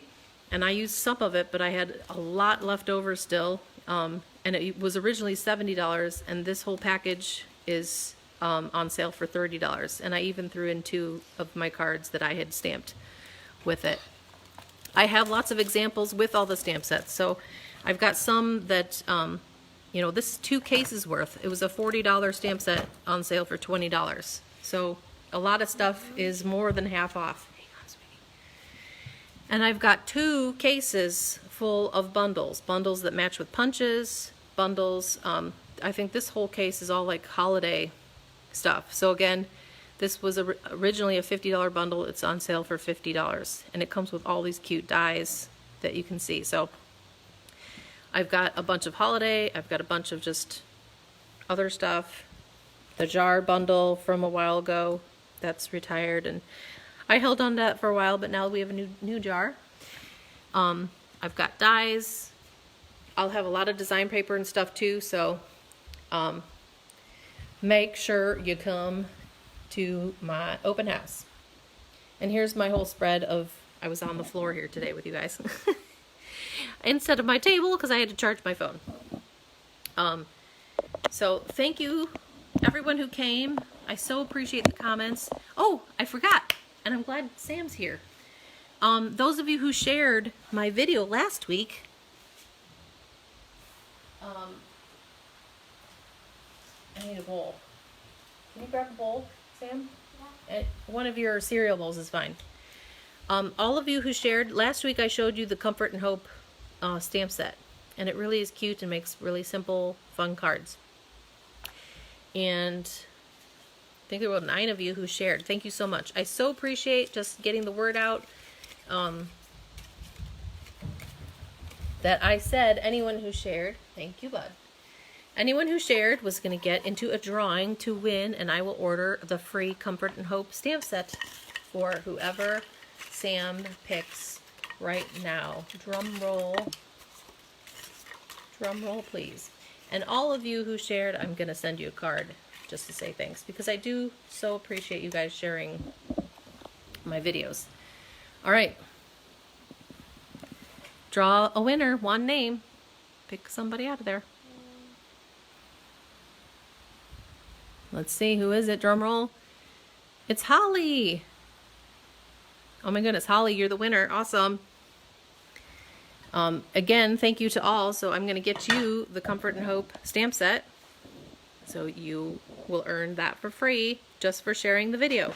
and I used some of it, but I had a lot left over still, and it was originally $70, and this whole package is on sale for $30, and I even threw in 2 of my cards that I had stamped with it. I have lots of examples with all the stamp sets, so I've got some that, this is 2 cases worth. It was a $40 stamp set on sale for $20, so a lot of stuff is more than half off. And I've got 2 cases full of bundles that match with punches, bundles. I think this whole case is all like holiday stuff. So again, this was originally a $50 bundle. It's on sale for $50. And it comes with all these cute dies that you can see. So I've got a bunch of holiday. I've got a bunch of just other stuff. The jar bundle from a while ago, that's retired, and I held on to that for a while, but now we have a new jar. I've got dies. I'll have a lot of design paper and stuff too, so make sure you come to my open house. And here's my whole spread of, I was on the floor here today with you guys. Instead of my table, because I had to charge my phone. So thank you everyone who came. I so appreciate the comments. Oh, I forgot. And I'm glad Sam's here. Those of you who shared my video last week, I need a bowl. Can you grab a bowl, Sam? Yeah. One of your cereal bowls is fine. All of you who shared, last week I showed you the Comfort and Hope stamp set. And it really is cute and makes really simple, fun cards. And I think there were 9 of you who shared. Thank you so much. I so appreciate just getting the word out. That I said anyone who shared, thank you, bud. Anyone who shared was going to get into a drawing to win, and I will order the free Comfort and Hope stamp set for whoever Sam picks right now. Drum roll. Drum roll, please. And all of you who shared, I'm going to send you a card just to say thanks, because I do so appreciate you guys sharing my videos. All right. Draw a winner, one name. Pick somebody out of there. Let's see, who is it? Drum roll. It's Holly. Oh my goodness, Holly, you're the winner. Awesome. Again, thank you to all. So I'm going to get you the Comfort and Hope stamp set. So you will earn that for free just for sharing the video.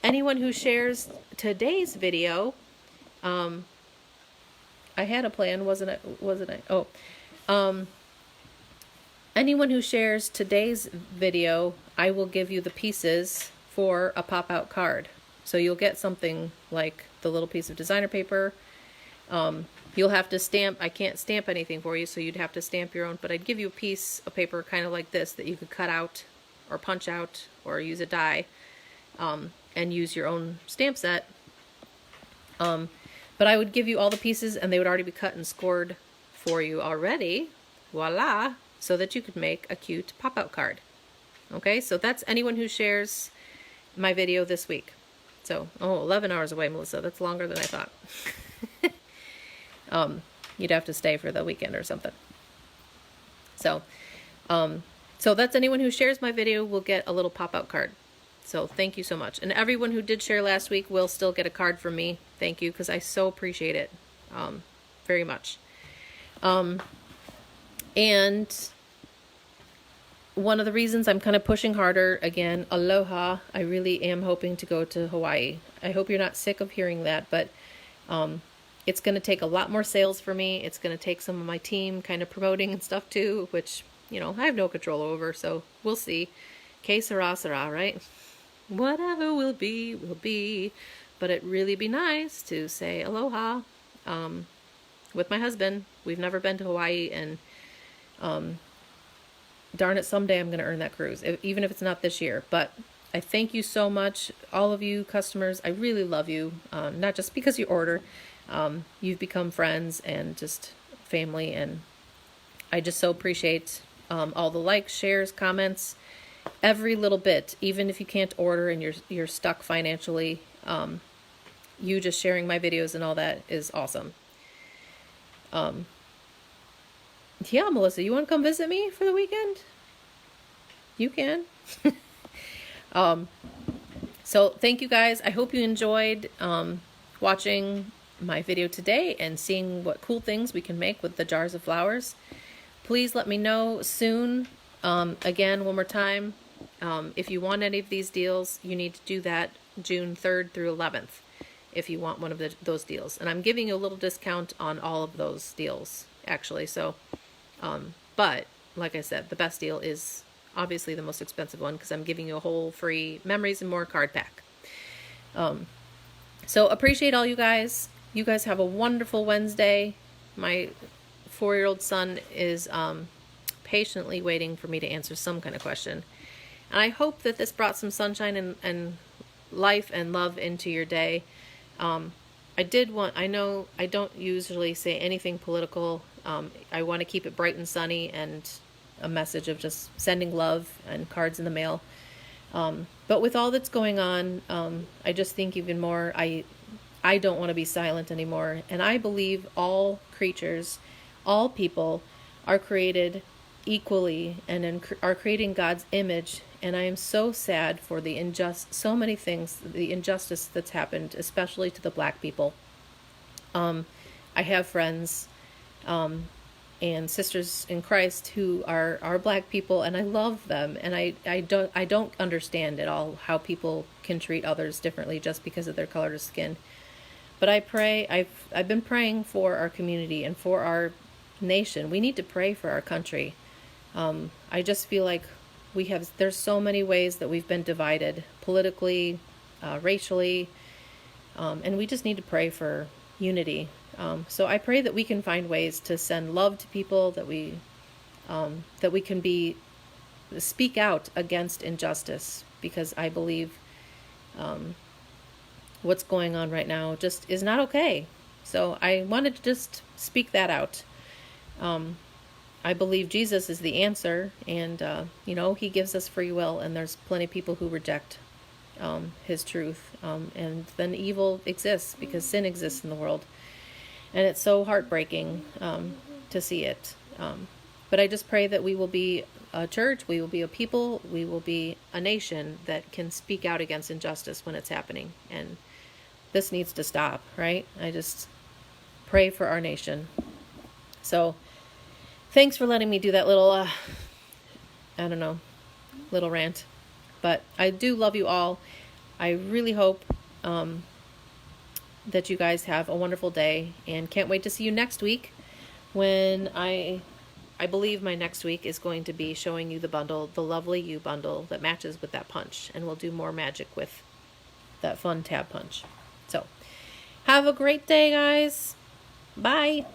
Anyone who shares today's video, I had a plan, wasn't I? Oh, anyone who shares today's video, I will give you the pieces for a pop-out card. So you'll get something like the little piece of designer paper. You'll have to stamp. I can't stamp anything for you, so you'd have to stamp your own, but I'd give you a piece of paper kind of like this that you could cut out or punch out or use a die, and use your own stamp set. But I would give you all the pieces and they would already be cut and scored for you already. Voila! So that you could make a cute pop-out card. Okay, so that's anyone who shares my video this week. So, 11 hours away, Melissa. That's longer than I thought. You'd have to stay for the weekend or something. So, so that's anyone who shares my video will get a little pop-out card. So thank you so much. And everyone who did share last week will still get a card from me. Thank you, because I so appreciate it very much. And one of the reasons I'm kind of pushing harder, again, aloha, I really am hoping to go to Hawaii. I hope you're not sick of hearing that, but it's going to take a lot more sales for me. It's going to take some of my team kind of promoting and stuff too, which, you know, I have no control over, so we'll see. Que sera, sera, right? Whatever will be, will be. But it'd really be nice to say aloha with my husband. We've never been to Hawaii, and darn it, someday I'm going to earn that cruise, even if it's not this year. But I thank you so much, all of you customers. I really love you, not just because you order. You've become friends and just family, and I just so appreciate all the likes, shares, comments, every little bit. Even if you can't order and you're stuck financially, you just sharing my videos and all that is awesome. Yeah, Melissa, you want to come visit me for the weekend? You can. So thank you guys. I hope you enjoyed watching my video today and seeing what cool things we can make with the jars of flowers. Please let me know soon. Again, one more time, if you want any of these deals, you need to do that June 3rd through 11th if you want one of those deals. And I'm giving you a little discount on all of those deals, actually. So, but like I said, the best deal is obviously the most expensive one, because I'm giving you a whole free Memories and More card pack. So appreciate all you guys. You guys have a wonderful Wednesday. My 4-year-old son is patiently waiting for me to answer some kind of question. And I hope that this brought some sunshine and life and love into your day. I know I don't usually say anything political. I want to keep it bright and sunny and a message of just sending love and cards in the mail. But with all that's going on, I just think even more, I don't want to be silent anymore. And I believe all creatures, all people are created equally and are creating God's image. And I am so sad for so many things, the injustice that's happened, especially to the Black people. I have friends and sisters in Christ who are Black people, and I love them. And I don't understand at all how people can treat others differently just because of their color of skin. But I pray, I've been praying for our community and for our nation. We need to pray for our country. I just feel like there's so many ways that we've been divided politically, racially, and we just need to pray for unity. So I pray that we can find ways to send love to people, that we can speak out against injustice, because I believe what's going on right now just is not okay. So I wanted to just speak that out. I believe Jesus is the answer, and he gives us free will, and there's plenty of people who reject his truth, and then evil exists because sin exists in the world, and it's so heartbreaking to see it. But I just pray that we will be a church, we will be a people, we will be a nation that can speak out against injustice when it's happening. And this needs to stop, right? I just pray for our nation. So thanks for letting me do that little, I don't know, little rant. But I do love you all. I really hope that you guys have a wonderful day, and can't wait to see you next week when I believe my next week is going to be showing you the bundle, the Lovely You bundle that matches with that punch, and we'll do more magic with that fun tab punch. So have a great day, guys. Bye.